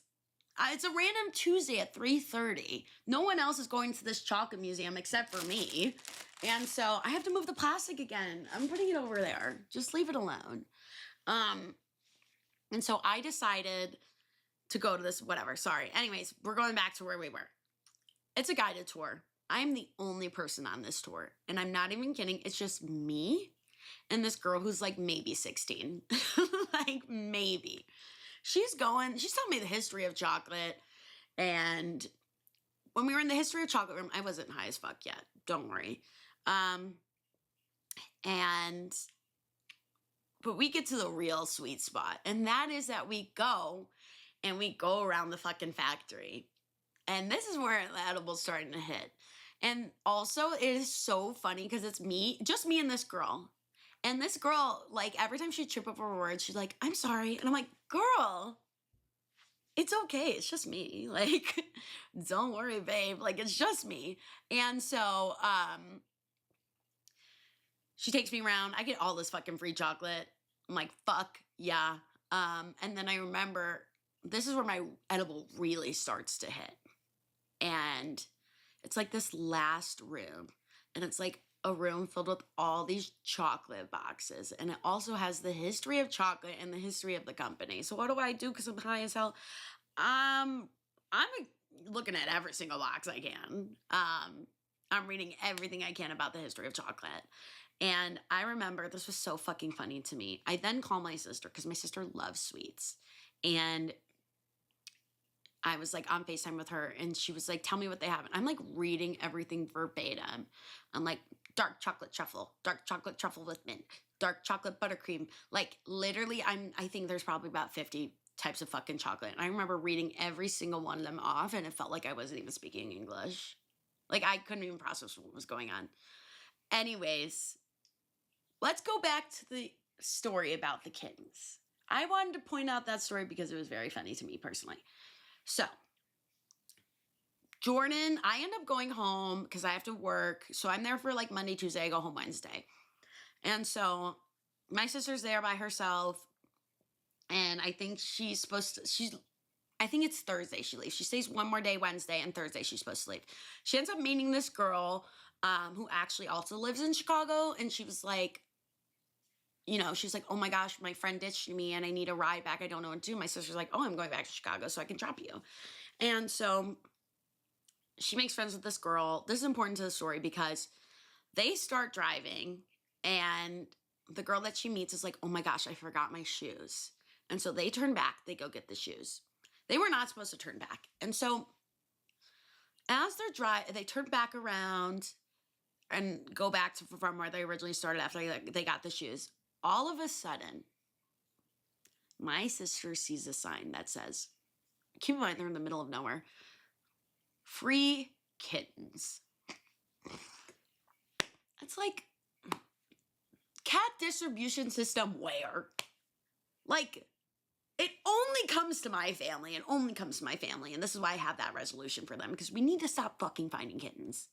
it's a random Tuesday at 3:30. No one else is going to this chocolate museum except for me. And so I have to move the plastic again. I'm putting it over there. Just leave it alone. And so I decided to go to this, whatever, sorry. Anyways, we're going back to where we were. It's a guided tour. I'm the only person on this tour. And I'm not even kidding. It's just me and this girl who's like maybe 16. Like maybe. She's telling me the history of chocolate. And when we were in the history of chocolate room, I wasn't high as fuck yet. Don't worry. But we get to the real sweet spot. And that is that we go around the fucking factory. And this is where the edible's starting to hit. And also, it is so funny because it's just me and this girl. And this girl, like, every time she'd trip over words, she's like, I'm sorry. And I'm like, girl, it's okay. It's just me. Like, don't worry, babe. Like, it's just me. And so, she takes me around. I get all this fucking free chocolate. I'm like, fuck, yeah. And then I remember, this is where my edible really starts to hit. And it's like this last room. And it's like a room filled with all these chocolate boxes. And it also has the history of chocolate and the history of the company. So what do I do? Because I'm high as hell. I'm looking at every single box I can. I'm reading everything I can about the history of chocolate. And I remember this was so fucking funny to me. I then call my sister because my sister loves sweets. And I was like on FaceTime with her and she was like, tell me what they have. And I'm like reading everything verbatim. I'm like, dark chocolate truffle with mint, dark chocolate buttercream. Like literally I think there's probably about 50 types of fucking chocolate. And I remember reading every single one of them off and it felt like I wasn't even speaking English. Like I couldn't even process what was going on. Anyways, let's go back to the story about the kittens. I wanted to point out that story because it was very funny to me personally. So, Jordan, I end up going home because I have to work. So I'm there for like Monday, Tuesday, I go home Wednesday. And so my sister's there by herself. And I think I think it's Thursday she leaves. She stays one more day Wednesday and Thursday she's supposed to leave. She ends up meeting this girl who actually also lives in Chicago. And she was like, she's like, oh my gosh, my friend ditched me and I need a ride back. I don't know what to do. My sister's like, oh, I'm going back to Chicago so I can drop you. And so she makes friends with this girl. This is important to the story because they start driving and the girl that she meets is like, oh my gosh, I forgot my shoes. And so they turn back, they go get the shoes. They were not supposed to turn back. And so as they're driving, they turn back around and go back from where they originally started after they got the shoes. All of a sudden, my sister sees a sign that says, keep in mind they're in the middle of nowhere, free kittens. It's like, cat distribution system where? Like, it only comes to my family and only comes to my family. And this is why I have that resolution for them because we need to stop fucking finding kittens.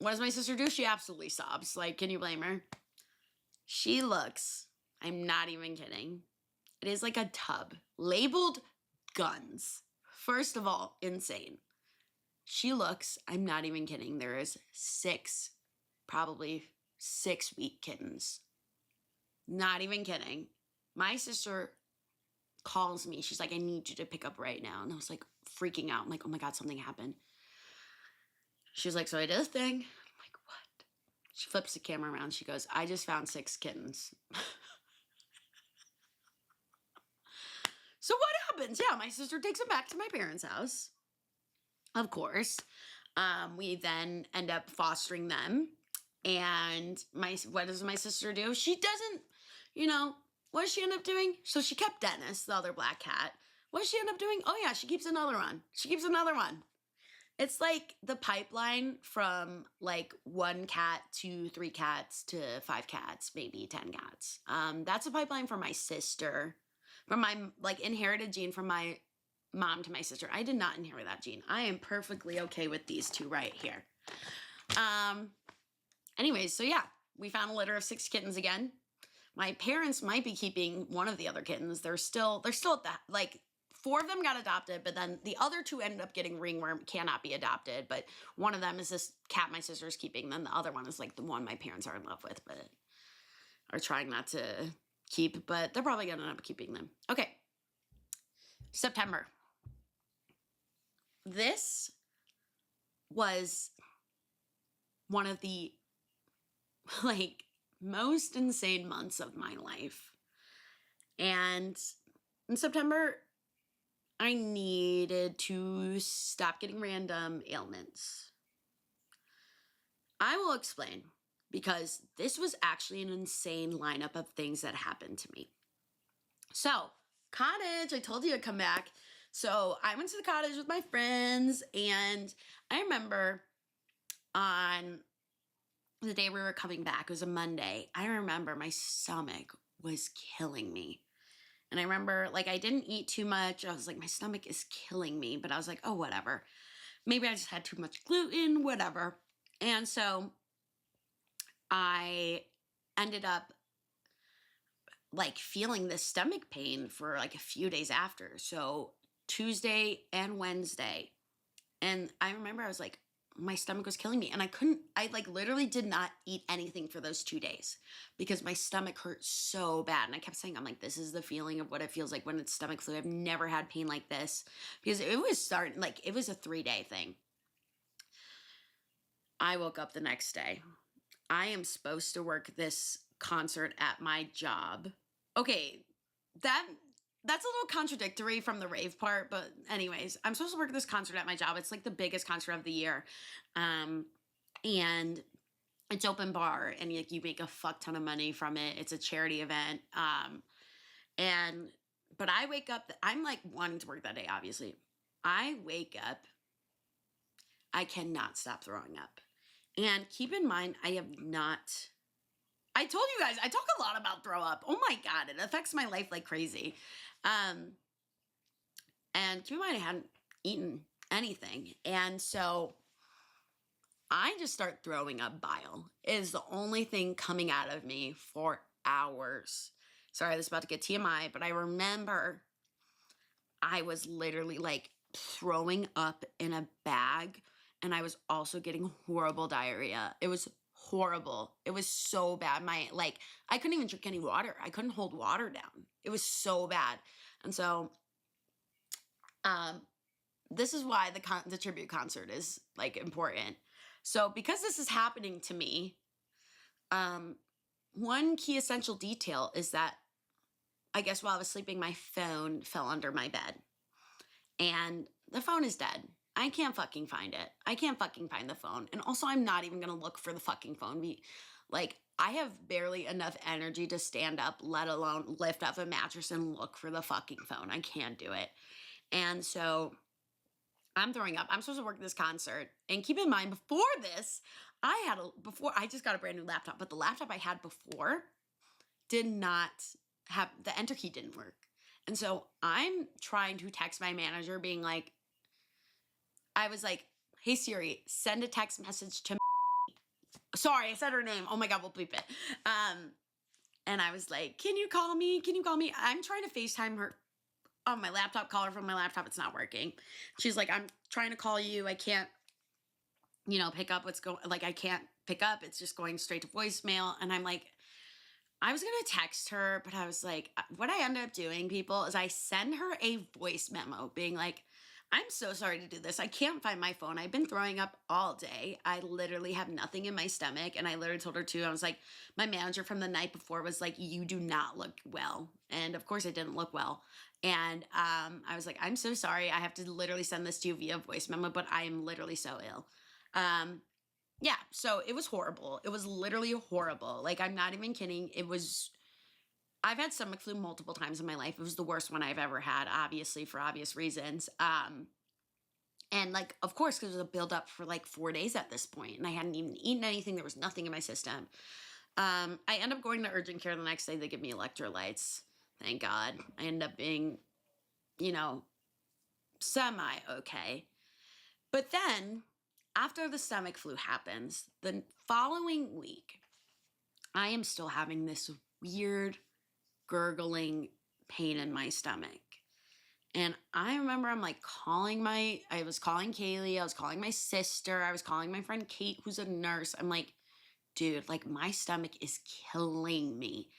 What does my sister do? She absolutely sobs. Like, can you blame her? She looks. I'm not even kidding. It is like a tub labeled guns. First of all, insane. She looks, I'm not even kidding, there is probably 6-week kittens. Not even kidding. My sister calls me. She's like, I need you to pick up right now. And I was like freaking out. I'm like, oh my God, something happened. She was like, so I did a thing. I'm like, what? She flips the camera around. She goes, I just found 6 kittens. So what happens? Yeah, my sister takes them back to my parents' house. Of course. We then end up fostering them. And what does my sister do? She doesn't, what does she end up doing? So she kept Dennis, the other black cat. What does she end up doing? Oh yeah, she keeps another one. It's like the pipeline from like 1 cat to 3 cats to 5 cats, maybe 10 cats. That's a pipeline for my sister, from my inherited gene from my mom to my sister. I did not inherit that gene. I am perfectly okay with these 2 right here. Anyways, so yeah, we found a litter of 6 kittens again. My parents might be keeping one of the other kittens. They're still at that, 4 of them got adopted, but then the other 2 ended up getting ringworm, cannot be adopted. But one of them is this cat my sister's keeping. Then the other one is like the one my parents are in love with, but are trying not to keep, but they're probably going to end up keeping them. Okay. September. This was one of the most insane months of my life. And in September, I needed to stop getting random ailments. I will explain, because this was actually an insane lineup of things that happened to me. So, cottage, I told you I'd come back. So I went to the cottage with my friends, and I remember on the day we were coming back, it was a Monday, I remember my stomach was killing me. And I remember, I didn't eat too much. I was like, my stomach is killing me. But I was like, oh, whatever. Maybe I just had too much gluten, whatever. And so I ended up, feeling this stomach pain for, a few days after. So Tuesday and Wednesday. And I remember I was like, my stomach was killing me. And I literally did not eat anything for those 2 days because my stomach hurt so bad. And I kept saying, I'm like, this is the feeling of what it feels like when it's stomach flu. I've never had pain like this, because it was it was a 3-day thing. I woke up the next day. I am supposed to work this concert at my job. Okay, that's a little contradictory from the rave part, but anyways, I'm supposed to work this concert at my job. It's the biggest concert of the year. And it's open bar, and you make a fuck ton of money from it. It's a charity event. But I wake up, I'm wanting to work that day, obviously. I wake up, I cannot stop throwing up. And keep in mind, I told you guys, I talk a lot about throw up. Oh my God, it affects my life like crazy. And keep in mind, I hadn't eaten anything. And so I just start throwing up bile. It is the only thing coming out of me for hours. Sorry, this is about to get TMI, but I remember I was literally throwing up in a bag, and I was also getting horrible diarrhea. It was horrible. It was so bad. I couldn't even drink any water. I couldn't hold water down. It was so bad. And so, this is why the tribute concert is important. So because this is happening to me, one key essential detail is that I guess while I was sleeping, my phone fell under my bed, and the phone is dead. I can't fucking find it. I can't fucking find the phone. And also, I'm not even going to look for the fucking phone. I have barely enough energy to stand up, let alone lift up a mattress and look for the fucking phone. I can't do it. And so I'm throwing up. I'm supposed to work this concert. And keep in mind, before this, I just got a brand new laptop, but the laptop I had before did not have, the enter key didn't work. And so I'm trying to text my manager being I was like, hey Siri, send a text message to Sorry, I said her name. Oh my God, we'll bleep it. And I was like, can you call me? Can you call me? I'm trying to FaceTime her on my laptop, call her from my laptop. It's not working. She's like, I'm trying to call you. I can't, pick up what's going, like, I can't pick up. It's just going straight to voicemail. And I'm like, I was going to text her, but I was like, what I ended up doing, people, is I send her a voice memo being like, I'm so sorry to do this. I can't find my phone. I've been throwing up all day. I literally have nothing in my stomach. And I literally told her too, I was like, my manager from the night before was like, you do not look well. And of course I didn't look well. And I was like, I'm so sorry. I have to literally send this to you via voice memo, but I am literally so ill. Yeah, so it was horrible. It was literally horrible. Like, I'm not even kidding. I've had stomach flu multiple times in my life. It was the worst one I've ever had, obviously, for obvious reasons. And like, of course, because it was a buildup for like 4 days at this point, and I hadn't even eaten anything. There was nothing in my system. I end up going to urgent care the next day. They give me electrolytes. Thank God. I end up being, semi okay. But then, after the stomach flu happens, the following week, I am still having this weird gurgling pain in my stomach. And I remember I was calling Kaleigh, I was calling my sister, I was calling my friend Kate, who's a nurse. I'm like, dude, like my stomach is killing me.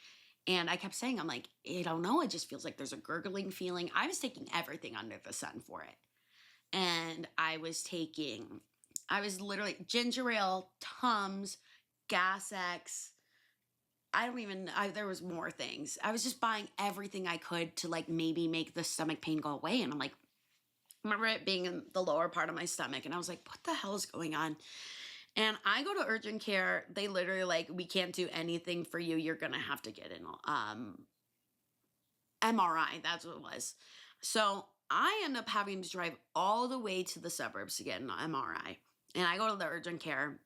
And I kept saying, I'm like, I don't know, it just feels like there's a gurgling feeling. I was taking everything under the sun for it. And I was literally ginger ale, Tums, Gas X. There was more things. I was just buying everything I could to like maybe make the stomach pain go away. And I'm like, I remember it being in the lower part of my stomach. And I was like, what the hell is going on? And I go to urgent care. They literally like, we can't do anything for you. You're going to have to get an MRI. That's what it was. So I end up having to drive all the way to the suburbs to get an MRI. And I go to the urgent care.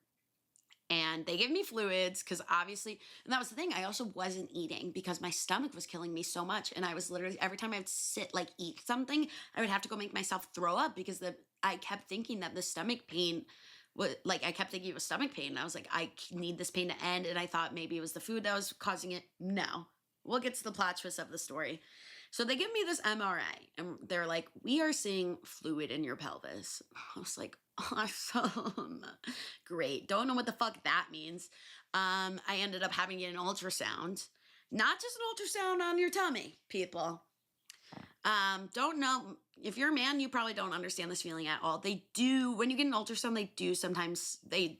And they give me fluids because obviously, and that was the thing, I also wasn't eating because my stomach was killing me so much. And I was literally, every time I would eat something, I would have to go make myself throw up because I kept thinking that the stomach pain was, like, I kept thinking it was stomach pain. And I was like, I need this pain to end. And I thought maybe it was the food that was causing it. No. We'll get to the plot twist of the story. So they give me this MRI and they're like, we are seeing fluid in your pelvis. I was like, awesome. Great. Don't know what the fuck that means. I ended up having an ultrasound. Not just an ultrasound on your tummy, people. Don't know. If you're a man, you probably don't understand this feeling at all. They do, when you get an ultrasound, they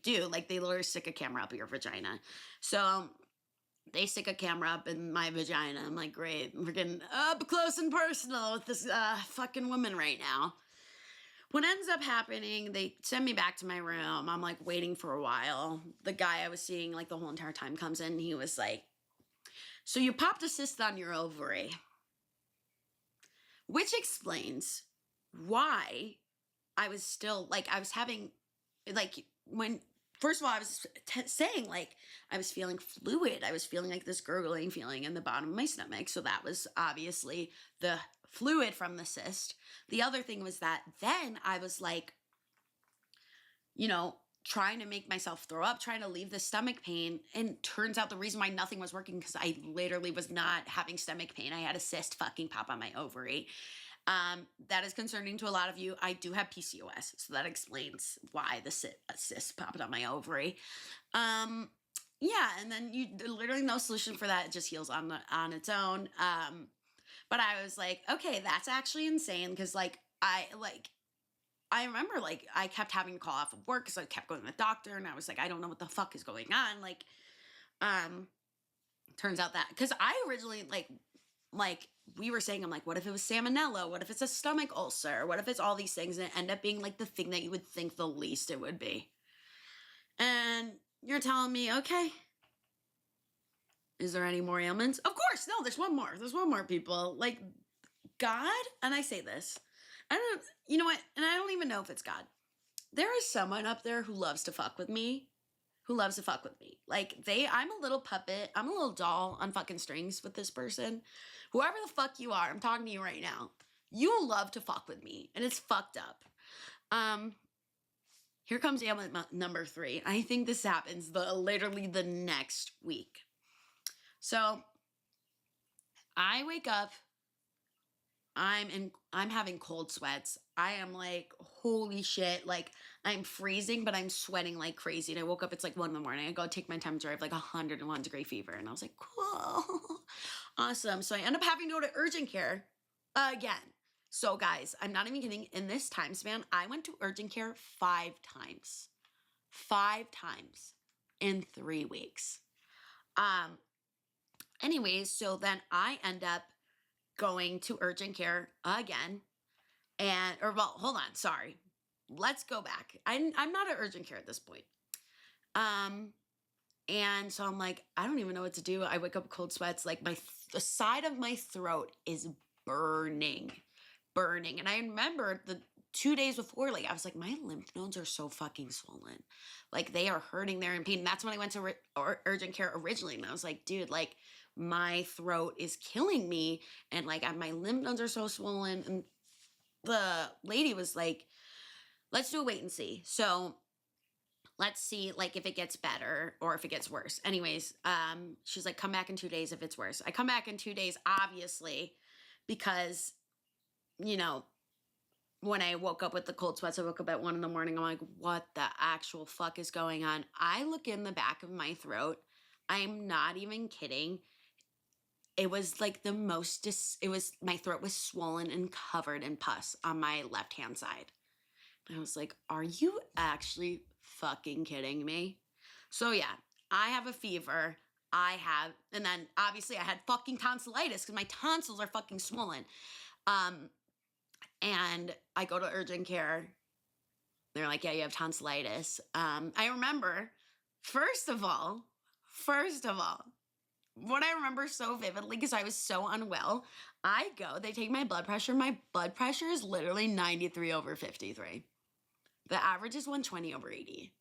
literally stick a camera up your vagina. So they stick a camera up in my vagina. I'm like, great. We're getting up close and personal with this fucking woman right now. What ends up happening, they send me back to my room. I'm like waiting for a while. The guy I was seeing like the whole entire time comes in. And he was like, so you popped a cyst on your ovary. Which explains why I was still like, I was having like when, first of all, I was saying like I was feeling fluid. I was feeling like this gurgling feeling in the bottom of my stomach. So that was obviously the fluid from the cyst. The other thing was that then I was like, trying to make myself throw up, trying to leave the stomach pain. And turns out the reason why nothing was working because I literally was not having stomach pain. I had a cyst fucking pop on my ovary. That is concerning to a lot of you. I do have PCOS, so that explains why the cyst popped on my ovary. Yeah, and then literally no solution for that. It just heals on its own. But I was like, okay, that's actually insane because I remember like I kept having to call off of work because I kept going to the doctor and I was like, I don't know what the fuck is going on. Like, turns out that because I originally like we were saying, I'm like, what if it was salmonella? What if it's a stomach ulcer? What if it's all these things and it end up being like the thing that you would think the least it would be? And you're telling me, okay, is there any more ailments? Of course, no, there's one more. There's one more, people. Like, God, and I say this, you know what? And I don't even know if it's God. There is someone up there who loves to fuck with me. Like, I'm a little puppet. I'm a little doll on fucking strings with this person. Whoever the fuck you are, I'm talking to you right now. You love to fuck with me, and it's fucked up. Here comes ailment number 3. I think this happens literally the next week. So I wake up, I'm having cold sweats. I am like, holy shit. Like I'm freezing, but I'm sweating like crazy. And I woke up, it's like 1 in the morning. I go take my temperature. I have like 101-degree fever. And I was like, cool. Awesome. So I end up having to go to urgent care again. So guys, I'm not even kidding. In this time span, I went to urgent care 5 times. 5 times in 3 weeks. Anyways, so then I end up going to urgent care again. Hold on, sorry. Let's go back. I'm not at urgent care at this point. And so I'm like, I don't even know what to do. I wake up cold sweats, like the side of my throat is burning. And I remember the 2 days before, like I was like, my lymph nodes are so fucking swollen. Like they are hurting, they're in pain. And that's when I went to urgent care originally. And I was like, dude, like my throat is killing me. And like my lymph nodes are so swollen. And the lady was like, let's do a wait and see. So let's see like if it gets better or if it gets worse. Anyways, she's like, come back in 2 days if it's worse. I come back in 2 days, obviously, because, you know, when I woke up with the cold sweats, I woke up at 1 in the morning. I'm like, what the actual fuck is going on? I look in the back of my throat. I'm not even kidding. It was like the most, my throat was swollen and covered in pus on my left-hand side. I was like, are you actually fucking kidding me? So yeah, I have a fever. And then obviously I had fucking tonsillitis because my tonsils are fucking swollen. And I go to urgent care. They're like, yeah, you have tonsillitis. I remember, first of all, what I remember so vividly, because I was so unwell, I go, they take my blood pressure. My blood pressure is literally 93/53. The average is 120/80.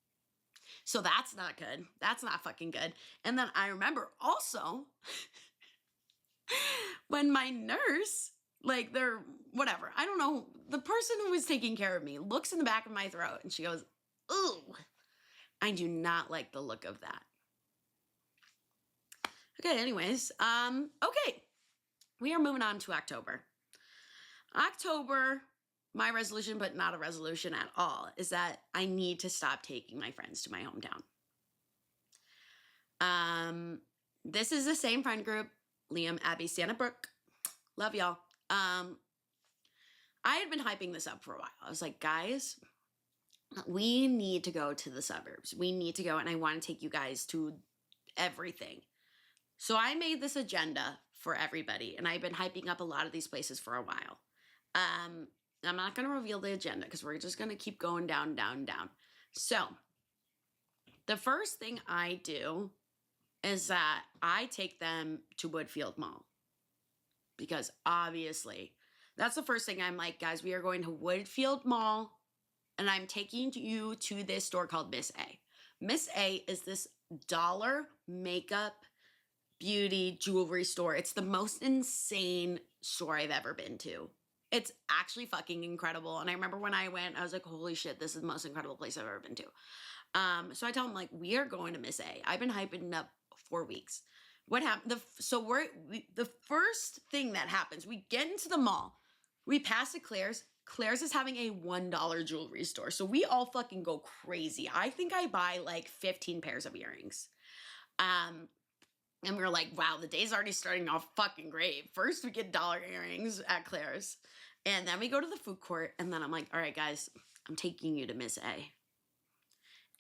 So that's not good. That's not fucking good. And then I remember also when my nurse, like whatever, I don't know, the person who was taking care of me looks in the back of my throat and she goes, ooh, I do not like the look of that. Okay, anyways, okay, we are moving on to October. October, my resolution, but not a resolution at all, is that I need to stop taking my friends to my hometown. This is the same friend group, Liam, Abby, Santa Brooke. Love y'all. I had been hyping this up for a while. I was like, guys, we need to go to the suburbs. We need to go, and I want to take you guys to everything. So I made this agenda for everybody, and I've been hyping up a lot of these places for a while. I'm not going to reveal the agenda because we're just going to keep going down. So the first thing I do is that I take them to Woodfield Mall because obviously that's the first thing. I'm like, guys, we are going to Woodfield Mall and I'm taking you to this store called Miss A. Miss A is this dollar makeup, beauty, jewelry store. It's the most insane store I've ever been to. It's actually fucking incredible. And I remember when I went, I was like, holy shit, this is the most incredible place I've ever been to. So I tell them, like, we are going to Miss A. I've been hyping it up 4 weeks. What happened? The first thing that happens, we get into the mall. We pass at Claire's. Claire's is having a $1 jewelry store. So we all fucking go crazy. I think I buy like 15 pairs of earrings. And we were like, wow, the day's already starting off fucking great. First, we get dollar earrings at Claire's. And then we go to the food court. And then I'm like, all right, guys, I'm taking you to Miss A.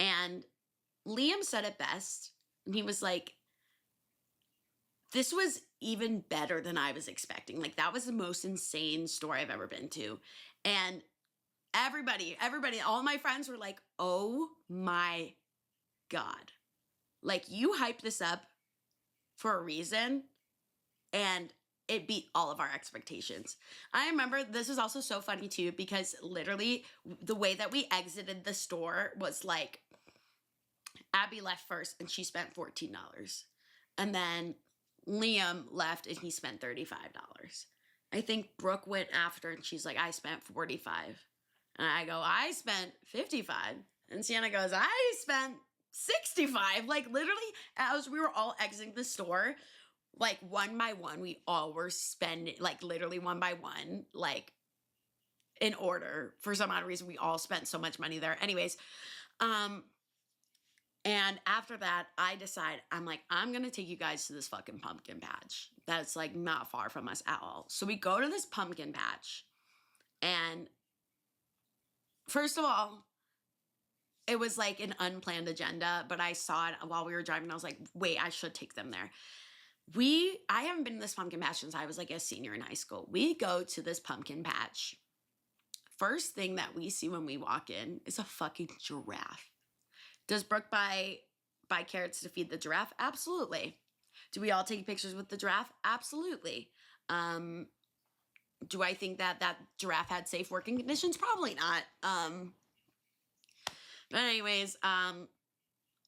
And Liam said it best. And he was like, this was even better than I was expecting. Like, that was the most insane store I've ever been to. And everybody, all my friends were like, oh my God. Like, you hyped this up for a reason, and it beat all of our expectations. I remember this is also so funny too, because literally the way that we exited the store was like, Abby left first and she spent $14. And then Liam left and he spent $35. I think Brooke went after and she's like, I spent $45. And I go, I spent $55. And Sienna goes, I spent $65. Like, literally, as we were all exiting the store, like one by one, we all were spending, like literally one by one, like in order. For some odd reason, we all spent so much money there. Anyways, and after that, I decide, I'm like, I'm gonna take you guys to this fucking pumpkin patch that's like not far from us at all. So we go to this pumpkin patch, and first of all, it was like an unplanned agenda, but I saw it while we were driving. I was like, wait, I should take them there. I haven't been to this pumpkin patch since I was like a senior in high school. We go to this pumpkin patch. First thing that we see when we walk in is a fucking giraffe. Does Brooke buy carrots to feed the giraffe? Absolutely. Do we all take pictures with the giraffe? Absolutely. Do I think that giraffe had safe working conditions? Probably not. But anyways,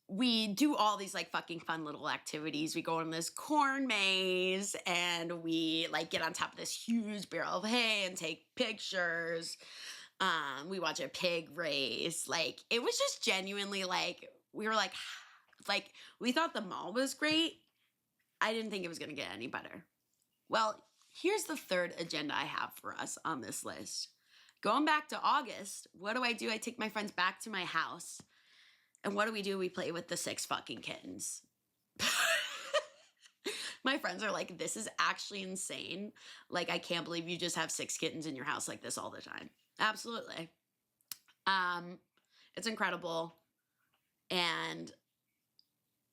we do all these like fucking fun little activities. We go on this corn maze and we like get on top of this huge barrel of hay and take pictures. We watch a pig race. Like it was just genuinely like, we were like we thought the mall was great. I didn't think it was going to get any better. Well, here's the third agenda I have for us on this list. Going back to August, what do? I take my friends back to my house. And what do? We play with the 6 fucking kittens. My friends are like, this is actually insane. Like, I can't believe you just have 6 kittens in your house like this all the time. Absolutely. It's incredible. And,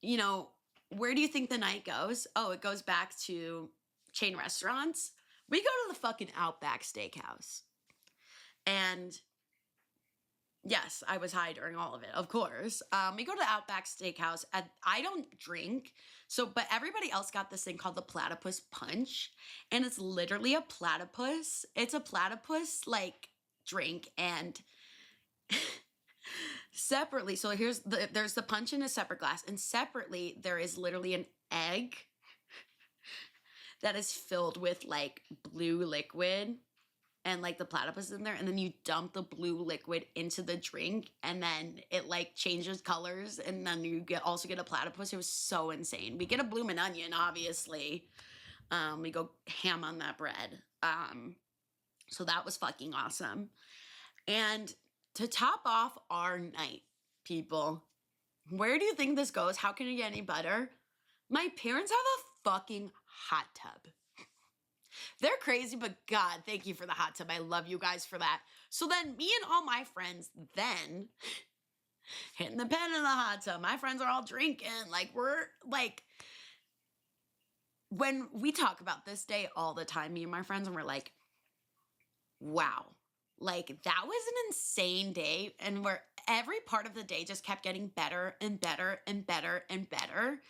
you know, where do you think the night goes? Oh, it goes back to chain restaurants. We go to the fucking Outback Steakhouse. And yes, I was high during all of it, of course. We go to the Outback Steakhouse. I don't drink, but everybody else got this thing called the Platypus Punch, and it's literally a platypus. It's a platypus like drink, and separately. So there's the punch in a separate glass, and separately there is literally an egg that is filled with like blue liquid. And like the platypus in there, and then you dump the blue liquid into the drink, and then it like changes colors, and then you also get a platypus. It was so insane. We get a bloomin' onion, obviously. We go ham on that bread. So that was fucking awesome. And to top off our night, people, where do you think this goes? How can it get any better? My parents have a fucking hot tub. They're crazy, but God, thank you for the hot tub. I love you guys for that. So then me and all my friends then hitting the pen in the hot tub. My friends are all drinking. Like we're like, when we talk about this day all the time, me and my friends, and we're like, wow, like that was an insane day. And where every part of the day just kept getting better and better and better and better,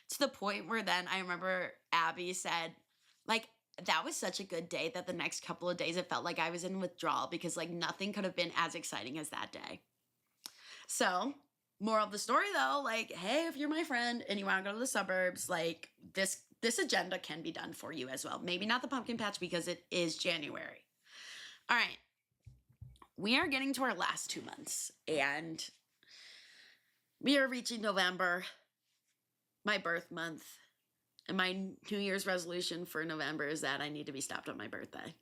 to the point where then I remember Abby said, like, that was such a good day that the next couple of days it felt like I was in withdrawal, because like nothing could have been as exciting as that day. So, moral of the story though, like, hey, if you're my friend and you want to go to the suburbs, like this agenda can be done for you as well. Maybe not the pumpkin patch because it is January. All right. We are getting to our last 2 months, and we are reaching November, my birth month. And my New Year's resolution for November is that I need to be stopped on my birthday.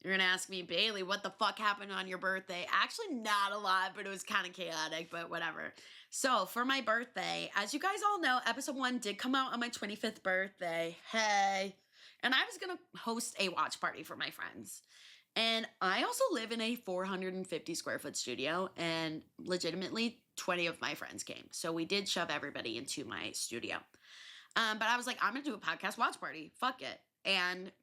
You're going to ask me, Bailey, what the fuck happened on your birthday? Actually, not a lot, but it was kind of chaotic, but whatever. So for my birthday, as you guys all know, episode 1 did come out on my 25th birthday. Hey. And I was going to host a watch party for my friends. And I also live in a 450 square foot studio, and legitimately 20 of my friends came. So we did shove everybody into my studio. But I was like, I'm going to do a podcast watch party. Fuck it. And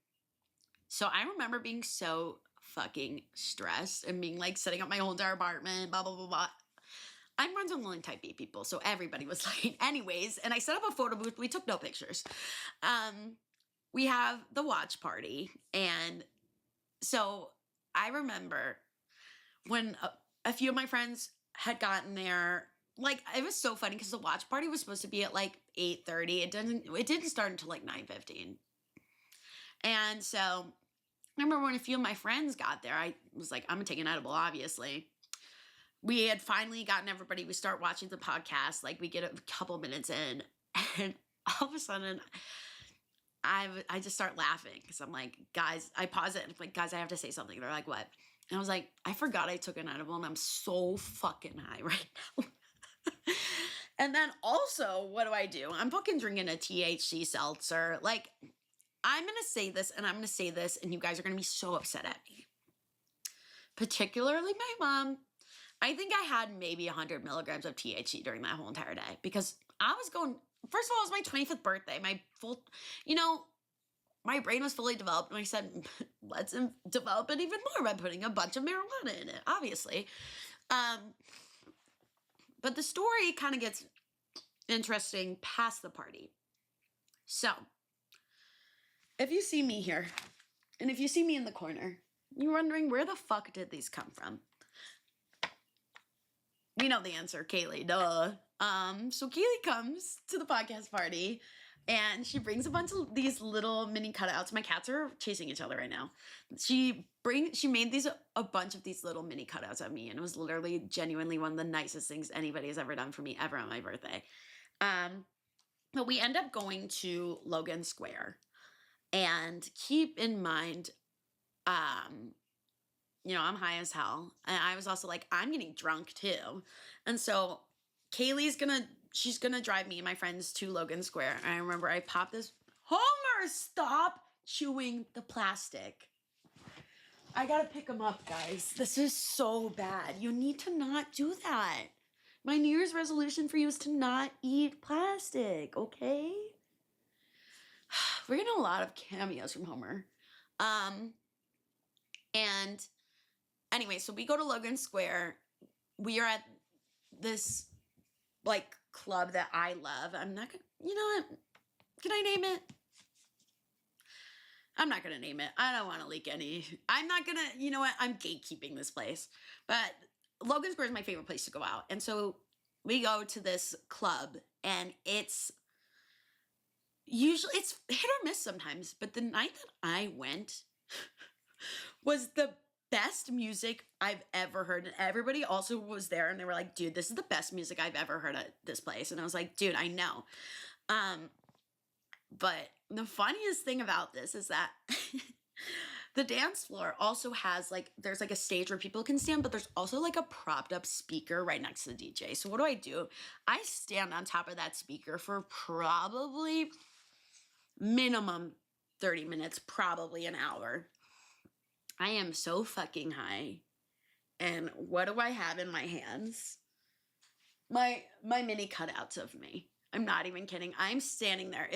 so I remember being so fucking stressed and being like setting up my whole entire apartment, blah, blah, blah, blah. I'm friends with only type B people, so everybody was like, anyways. And I set up a photo booth. We took no pictures. We have the watch party, and so I remember when a few of my friends had gotten there, like it was so funny because the watch party was supposed to be at like 8:30. It didn't start until like 9:15. And so I remember when a few of my friends got there, I was like, I'm gonna take an edible, obviously. We had finally gotten everybody. We start watching the podcast, like we get a couple minutes in, and all of a sudden, I just start laughing because I'm like, guys, I pause it and I'm like, guys, I have to say something. They're like, what? And I was like, I forgot I took an edible and I'm so fucking high right now. And then also, what do? I'm fucking drinking a THC seltzer. Like, I'm going to say this and I'm going to say this, and you guys are going to be so upset at me. Particularly my mom. I think I had maybe 100 milligrams of THC during that whole entire day because I was going, first of all, it was my 25th birthday. My full, my brain was fully developed. And I said, let's develop it even more by putting a bunch of marijuana in it, obviously. But the story kind of gets interesting past the party. So, if you see me here, and if you see me in the corner, you're wondering, where the fuck did these come from? We know the answer, Kaleigh, duh. So Kaleigh comes to the podcast party, and she brings a bunch of these little mini cutouts. My cats are chasing each other right now. She made a bunch of these little mini cutouts of me, and it was literally genuinely one of the nicest things anybody has ever done for me ever on my birthday. But we end up going to Logan Square, and keep in mind, I'm high as hell, and I was also like, I'm getting drunk too, and so Kaleigh's she's gonna drive me and my friends to Logan Square. And I remember I popped this. Homer, stop chewing the plastic. I gotta pick them up, guys. This is so bad. You need to not do that. My New Year's resolution for you is to not eat plastic, okay? We're getting a lot of cameos from Homer. And anyway, so we go to Logan Square. We are at this, like, club that I love. I'm not gonna, you know what? Can I name it? I'm not gonna name it. I don't want to leak any. I'm not gonna, you know what? I'm gatekeeping this place. But Logan Square is my favorite place to go out. And so we go to this club, and it's hit or miss sometimes. But the night that I went was the best music I've ever heard. And everybody also was there, and they were like, dude, this is the best music I've ever heard at this place. And I was like, dude, I know. But the funniest thing about this is that the dance floor also has, like, there's like a stage where people can stand, but there's also like a propped up speaker right next to the DJ. So what do? I stand on top of that speaker for probably minimum 30 minutes, probably an hour. I am so fucking high. And what do I have in my hands? My mini cutouts of me. I'm not even kidding. I'm standing there.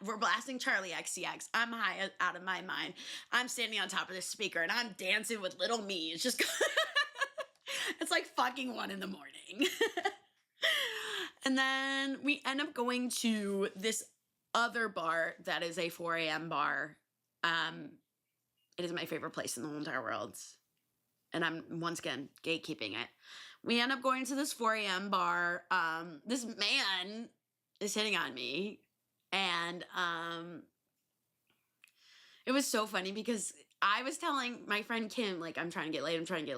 We're blasting Charlie XCX. I'm high out of my mind. I'm standing on top of this speaker, and I'm dancing with little me. It's just, it's like fucking 1 a.m. And then we end up going to this other bar that is a 4 a.m. bar. It is my favorite place in the whole entire world. And I'm, once again, gatekeeping it. We end up going to this 4 a.m. bar. This man is hitting on me. And it was so funny because I was telling my friend Kim, like, I'm trying to get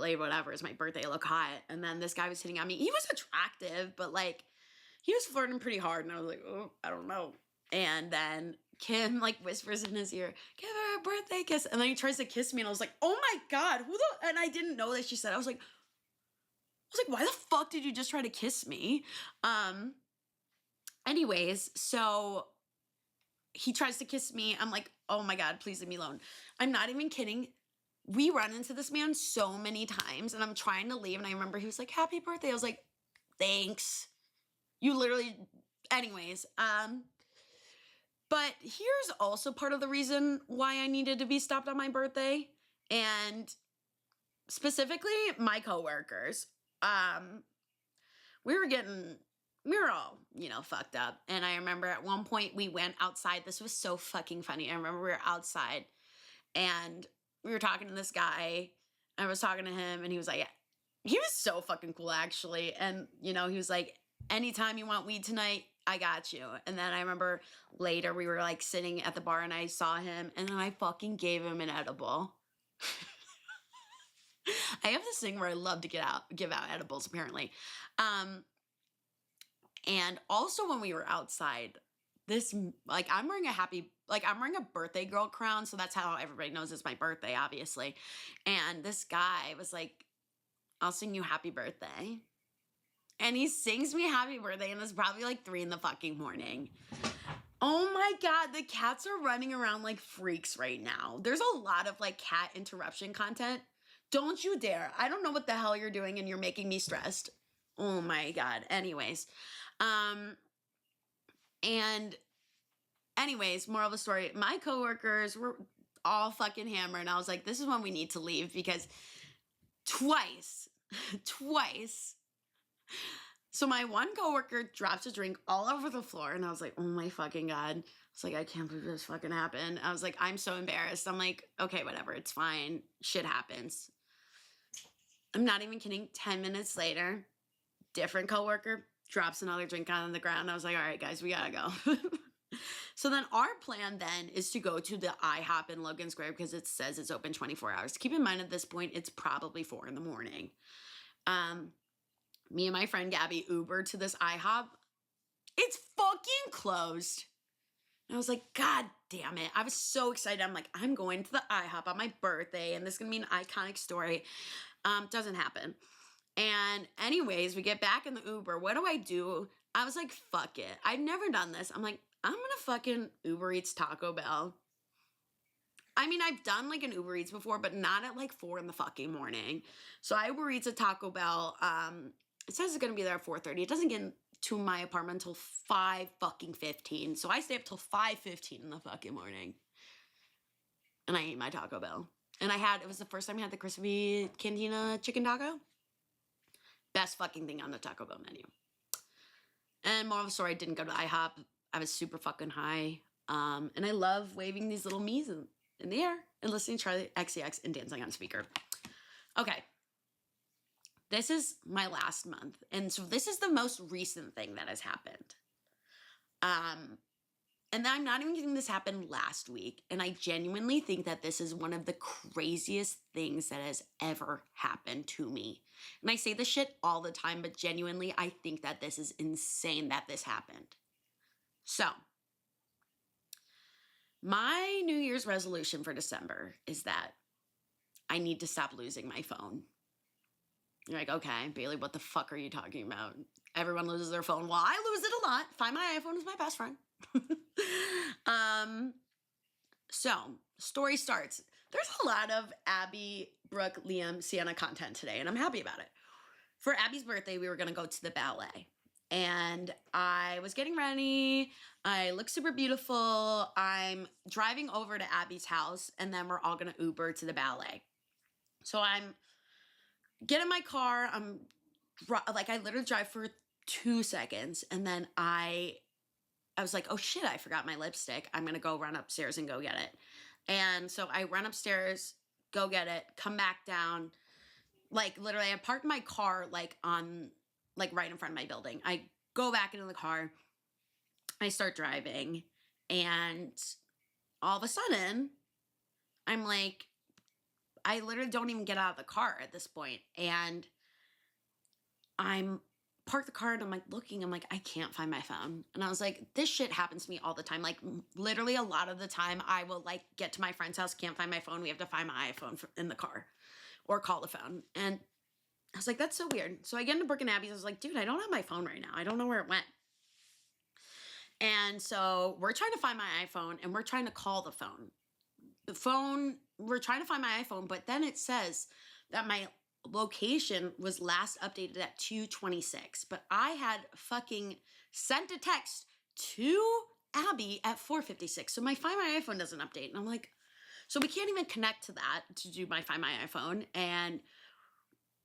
laid, whatever. It's my birthday, I look hot. And then this guy was hitting on me. He was attractive, but, like, he was flirting pretty hard. And I was like, oh, I don't know. And then Kim, like, whispers in his ear, give her a birthday kiss. And then he tries to kiss me, and I was like, oh my God, and I didn't know that she said, I was like, why the fuck did you just try to kiss me? Anyways, so he tries to kiss me. I'm like, oh my God, please leave me alone. I'm not even kidding. We run into this man so many times, and I'm trying to leave. And I remember he was like, happy birthday. I was like, thanks. You literally, anyways, but here's also part of the reason why I needed to be stopped on my birthday, and specifically my coworkers. We were all, fucked up. And I remember at one point we went outside. This was so fucking funny. I remember we were outside, and we were talking to this guy. I was talking to him, and he was like, he was so fucking cool, actually. And, he was like, anytime you want weed tonight, I got you. And then I remember later we were, like, sitting at the bar, and I saw him, and then I fucking gave him an edible. I have this thing where I love to give out edibles, apparently. And also when we were outside, this, like, I'm wearing a birthday girl crown. So that's how everybody knows it's my birthday, obviously. And this guy was like, I'll sing you happy birthday. And he sings me happy birthday, and it's probably like 3 in the fucking morning. Oh my God, the cats are running around like freaks right now. There's a lot of like cat interruption content. Don't you dare. I don't know what the hell you're doing and you're making me stressed. Oh my God. Anyways, and anyways, moral of the story, my coworkers were all fucking hammered, and I was like, this is when we need to leave, because twice, twice. So my one coworker drops a drink all over the floor, and I was like, oh my fucking God. It's like, I can't believe this fucking happened. I was like, I'm so embarrassed. I'm like, okay, whatever, it's fine. Shit happens. I'm not even kidding. 10 minutes later, different coworker drops another drink on the ground. I was like, all right, guys, we gotta go. So then our plan then is to go to the IHOP in Logan Square, because it says it's open 24 hours. Keep in mind, at this point, it's probably 4 in the morning. Me and my friend Gabby Ubered to this IHOP. It's fucking closed. And I was like, God damn it. I was so excited. I'm like, I'm going to the IHOP on my birthday, and this is going to be an iconic story. Doesn't happen. And anyways, we get back in the Uber. What do? I was like, fuck it. I've never done this. I'm like, I'm going to fucking Uber Eats Taco Bell. I mean, I've done like an Uber Eats before, but not at like 4 in the fucking morning. So I Uber Eats a Taco Bell. It says it's going to be there at 4:30. It doesn't get to my apartment until 5:15. So I stay up till 5:15 in the fucking morning. And I ate my Taco Bell. And it was the first time I had the crispy cantina chicken taco. Best fucking thing on the Taco Bell menu. And moral of the story, I didn't go to IHOP. I was super fucking high. And I love waving these little me's in the air and listening to Charlie XCX and dancing on speaker. Okay. This is my last month. And so this is the most recent thing that has happened. And I'm not even kidding, this happened last week. And I genuinely think that this is one of the craziest things that has ever happened to me. And I say this shit all the time, but genuinely, I think that this is insane that this happened. So, my New Year's resolution for December is that I need to stop losing my phone. You're like, okay, Bailey, what the fuck are you talking about? Everyone loses their phone. Well, I lose it a lot. Find My iPhone is my best friend. So, story starts. There's a lot of Abby, Brooke, Liam, Sienna content today, and I'm happy about it. For Abby's birthday, we were going to go to the ballet. And I was getting ready. I look super beautiful. I'm driving over to Abby's house, and then we're all going to Uber to the ballet. So I'm get in my car. I literally drive for 2 seconds, and then I was like, oh shit, I forgot my lipstick. I'm gonna go run upstairs and go get it. And so I run upstairs, go get it, come back down. Like literally, I parked my car like right in front of my building. I go back into the car, I start driving, and all of a sudden, I'm like, I literally don't even get out of the car at this point. And I'm parked the car and I'm like looking, I'm like, I can't find my phone. And I was like, this shit happens to me all the time. Like literally a lot of the time I will like get to my friend's house, can't find my phone. We have to find my iPhone in the car or call the phone. And I was like, that's so weird. So I get into Brooke and Abby's. I was like, dude, I don't have my phone right now. I don't know where it went. And so we're trying to find my iPhone and we're trying to call the phone. We're trying to find my iPhone, but then it says that my location was last updated at 2:26, but I had fucking sent a text to Abby at 4:56. So my Find My iPhone doesn't update. And I'm like, so we can't even connect to that to do my Find My iPhone. And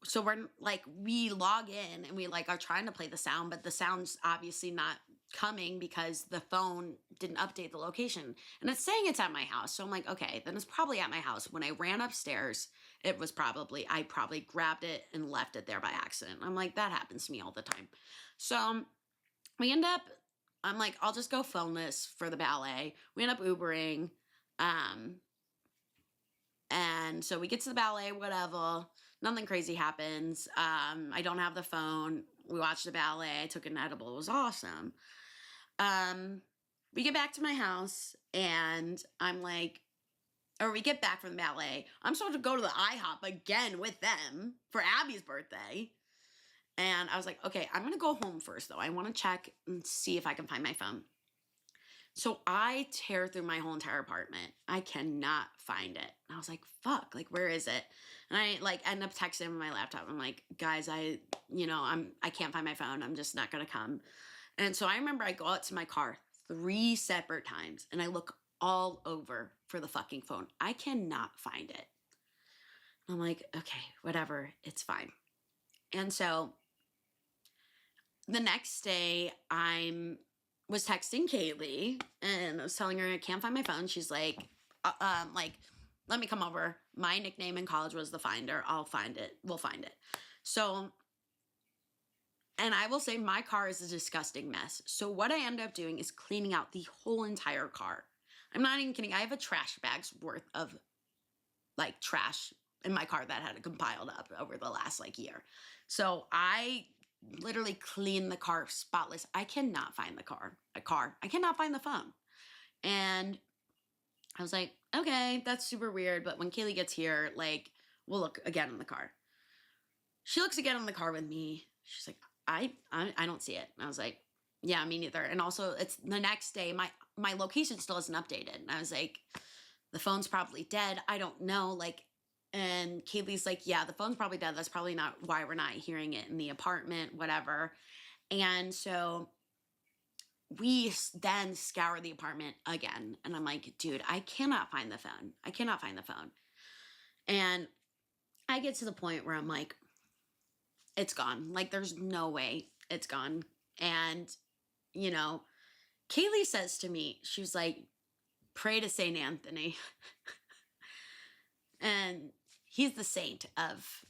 so we're like, we log in and we like are trying to play the sound, but the sound's obviously not coming because the phone didn't update the location. And it's saying it's at my house. So I'm like, okay, then it's probably at my house. When I ran upstairs, I probably grabbed it and left it there by accident. I'm like, that happens to me all the time. So I'm like, I'll just go film this for the ballet. We end up Ubering. And so we get to the ballet, whatever. Nothing crazy happens. I don't have the phone. We watched the ballet. I took an edible. It was awesome. We get back to my house and I'm like, or we get back from the ballet. I'm supposed to go to the IHOP again with them for Abby's birthday. And I was like, okay, I'm going to go home first, though. I want to check and see if I can find my phone. So I tear through my whole entire apartment. I cannot find it. And I was like, fuck, like, where is it? And I like end up texting on my laptop. I'm like, guys, I can't find my phone. I'm just not going to come. And so I remember I go out to my car 3 separate times and I look all over for the fucking phone. I cannot find it. I'm like, okay, whatever, it's fine. And so the next day I was texting Kaleigh and I was telling her I can't find my phone. She's like, let me come over. My nickname in college was the Finder. I'll find it. We'll find it. So, and I will say my car is a disgusting mess. So what I end up doing is cleaning out the whole entire car. I'm not even kidding. I have a trash bag's worth of like trash in my car that had compiled up over the last like year. So I literally cleaned the car spotless. I cannot find the car. I cannot find the phone. And I was like, okay, that's super weird. But when Kaleigh gets here, like, we'll look again in the car. She looks again in the car with me. She's like, I don't see it. And I was like, yeah, me neither. And also it's the next day, my location still isn't updated. And I was like, the phone's probably dead. I don't know. Like, and Kaleigh's like, yeah, the phone's probably dead. That's probably not why we're not hearing it in the apartment, whatever. And so we then scour the apartment again. And I'm like, dude, I cannot find the phone. I cannot find the phone. And I get to the point where I'm like, it's gone. Like, there's no way it's gone. And, you know, Kaleigh says to me, she was like, pray to St. Anthony. And he's the saint of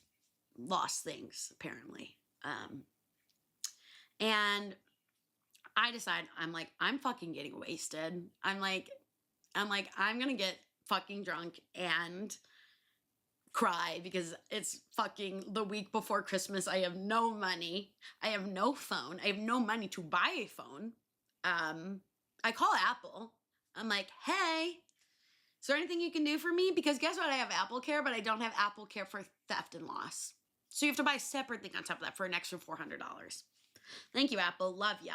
lost things, apparently. And I decide, I'm fucking getting wasted. I'm gonna get fucking drunk and cry because it's fucking the week before Christmas. I have no money. I have no phone. I have no money to buy a phone. I call Apple. I'm like, hey, is there anything you can do for me? Because guess what? I have Apple Care, but I don't have Apple Care for theft and loss. So you have to buy a separate thing on top of that for an extra $400. Thank you, Apple. Love ya.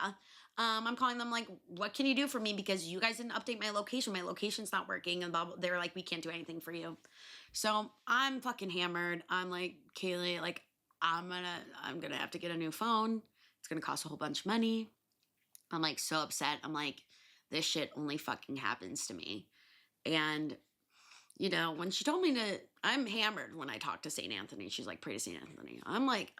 I'm calling them like, what can you do for me? Because you guys didn't update my location. My location's not working. And they're like, we can't do anything for you. So I'm fucking hammered. I'm like, Kaleigh, like, I'm gonna have to get a new phone. It's gonna cost a whole bunch of money. I'm like so upset. I'm like, this shit only fucking happens to me. And, you know, when she told me I'm hammered when I talk to St. Anthony. She's like, pray to St. Anthony. I'm like,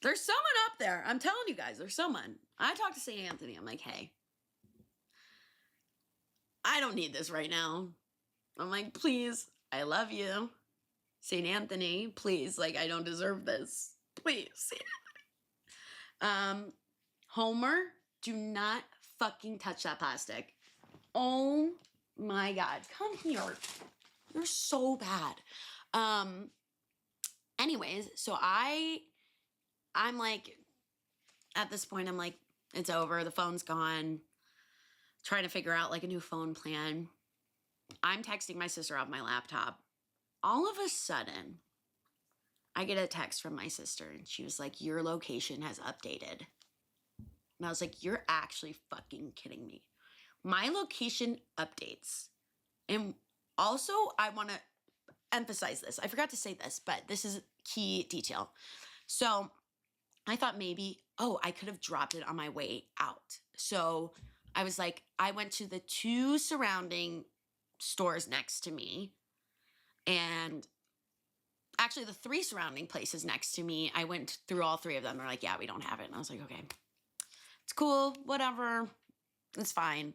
there's someone up there. I'm telling you guys, there's someone. I talk to St. Anthony. I'm like, hey, I don't need this right now. I'm like, please, I love you. St. Anthony, please, like, I don't deserve this. Please, St. Anthony. Homer, do not fucking touch that plastic. Oh my God, come here. You're so bad. Anyways, so I'm like, at this point, I'm like, it's over. The phone's gone. Trying to figure out like a new phone plan. I'm texting my sister off my laptop. All of a sudden, I get a text from my sister and she was like, your location has updated. And I was like, you're actually fucking kidding me. My location updates. And also, I want to emphasize this. I forgot to say this, but this is key detail. So I thought maybe, I could have dropped it on my way out. So I was like, I went to the 2 surrounding stores next to me. And actually the 3 surrounding places next to me, I went through all 3 of them. They're like, yeah, we don't have it. And I was like, okay, it's cool, whatever, it's fine.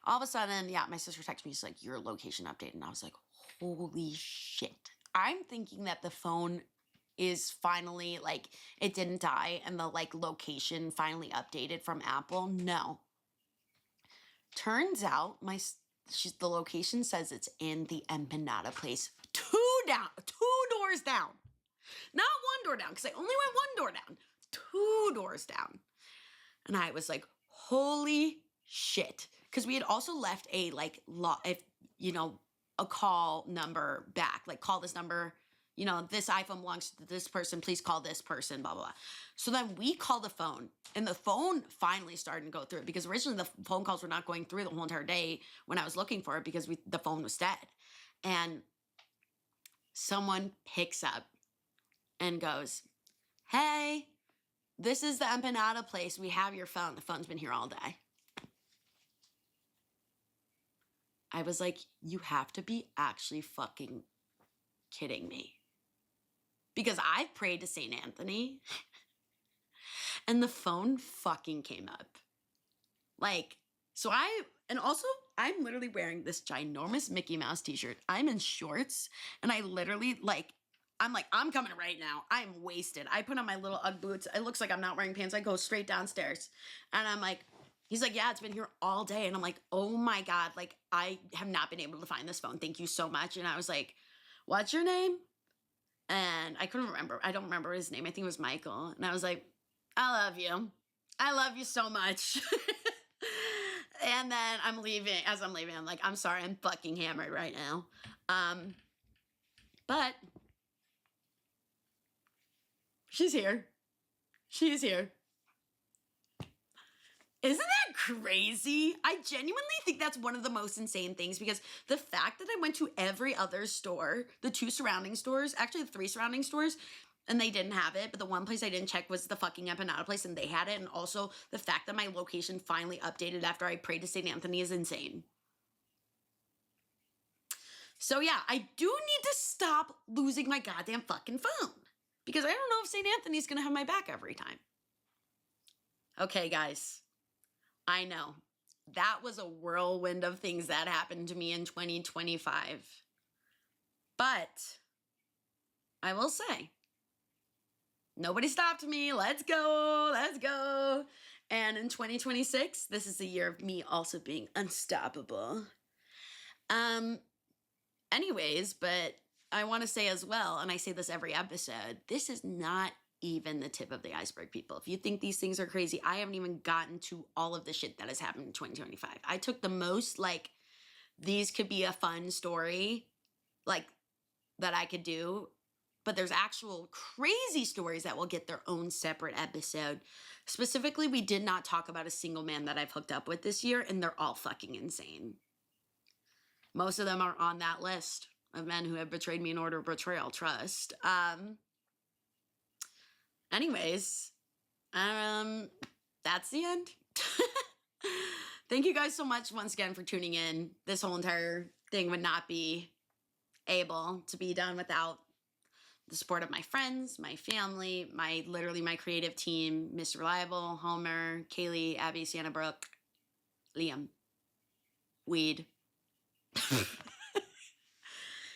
All of a sudden, yeah, my sister texted me, she's like, your location updated. And I was like, holy shit. I'm thinking that the phone is finally, like, it didn't die and the, like, location finally updated from Apple. No. Turns out, the location says it's in the empanada place. 2 doors down. Not 1 door down, because I only went 1 door down. 2 doors down. And I was like, holy shit. because we had also left a like if you know a call number back, like call this number, you know, this iPhone belongs to this person, please call this person, blah blah blah. So then we called the phone, and the phone finally started to go through, because originally the phone calls were not going through the whole entire day when I was looking for it, because the phone was dead. And someone picks up and goes, "Hey, this is the empanada place. We have your phone. The phone's been here all day." I was like, you have to be actually fucking kidding me. Because I've prayed to St. Anthony and the phone fucking came up. Like, and also I'm literally wearing this ginormous Mickey Mouse t-shirt. I'm in shorts, and I literally I'm coming right now. I'm wasted. I put on my little Ugg boots. It looks like I'm not wearing pants. I go straight downstairs, and I'm like, he's like, yeah, it's been here all day. And I'm like, oh my God, like I have not been able to find this phone. Thank you so much. And I was like, what's your name? And I couldn't remember. I don't remember his name. I think it was Michael. And I was like, I love you. I love you so much. And then I'm leaving. As I'm leaving, I'm like, I'm sorry, I'm fucking hammered right now. But she's here. She is here. Isn't that crazy? I genuinely think that's one of the most insane things, because the fact that I went to every other store, the 2 surrounding stores, actually the 3 surrounding stores, and they didn't have it, but the one place I didn't check was the fucking empanada place, and they had it, and also the fact that my location finally updated after I prayed to St. Anthony is insane. So yeah, I do need to stop losing my goddamn fucking phone, because I don't know if St. Anthony's gonna have my back every time. Okay, guys. I know. That was a whirlwind of things that happened to me in 2025. But I will say, nobody stopped me. Let's go. Let's go. And in 2026, this is the year of me also being unstoppable. Anyways, but I want to say as well, and I say this every episode, this is not even the tip of the iceberg, people. If you think these things are crazy, I haven't even gotten to all of the shit that has happened in 2025. I took the most, like, these could be a fun story, like, that I could do, but there's actual crazy stories that will get their own separate episode. Specifically, we did not talk about a single man that I've hooked up with this year, and they're all fucking insane. Most of them are on that list of men who have betrayed me in order of betrayal. Trust. Anyways, that's the end. Thank you guys so much once again for tuning in. This whole entire thing would not be able to be done without the support of my friends, my family, literally my creative team, Mr. Reliable, Homer, Kaleigh, Abby, Sienna Brooke, Liam, Weed,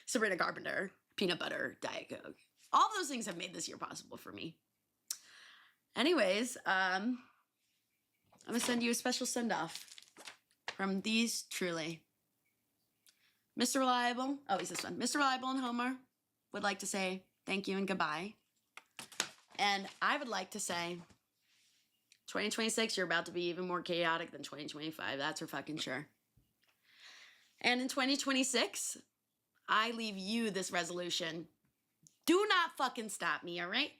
Sabrina Carpenter, Peanut Butter, Diet Coke. All of those things have made this year possible for me. Anyways, I'm going to send you a special send-off from these truly. Mr. Reliable, oh, he's this one. Mr. Reliable and Homer would like to say thank you and goodbye. And I would like to say 2026, you're about to be even more chaotic than 2025. That's for fucking sure. And in 2026, I leave you this resolution. Do not fucking stop me, all right?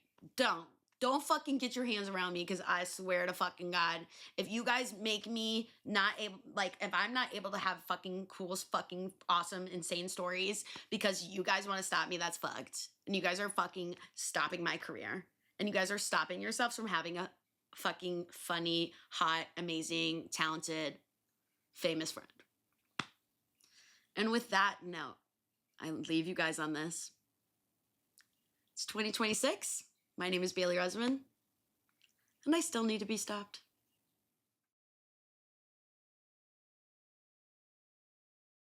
Don't fucking get your hands around me, because I swear to fucking God, if you guys make me not able, like, if I'm not able to have fucking cool, fucking awesome, insane stories because you guys want to stop me, that's fucked. And you guys are fucking stopping my career. And you guys are stopping yourselves from having a fucking funny, hot, amazing, talented, famous friend. And with that note, I leave you guys on this. It's 2026. My name is Bailey Resman, and I still need to be stopped.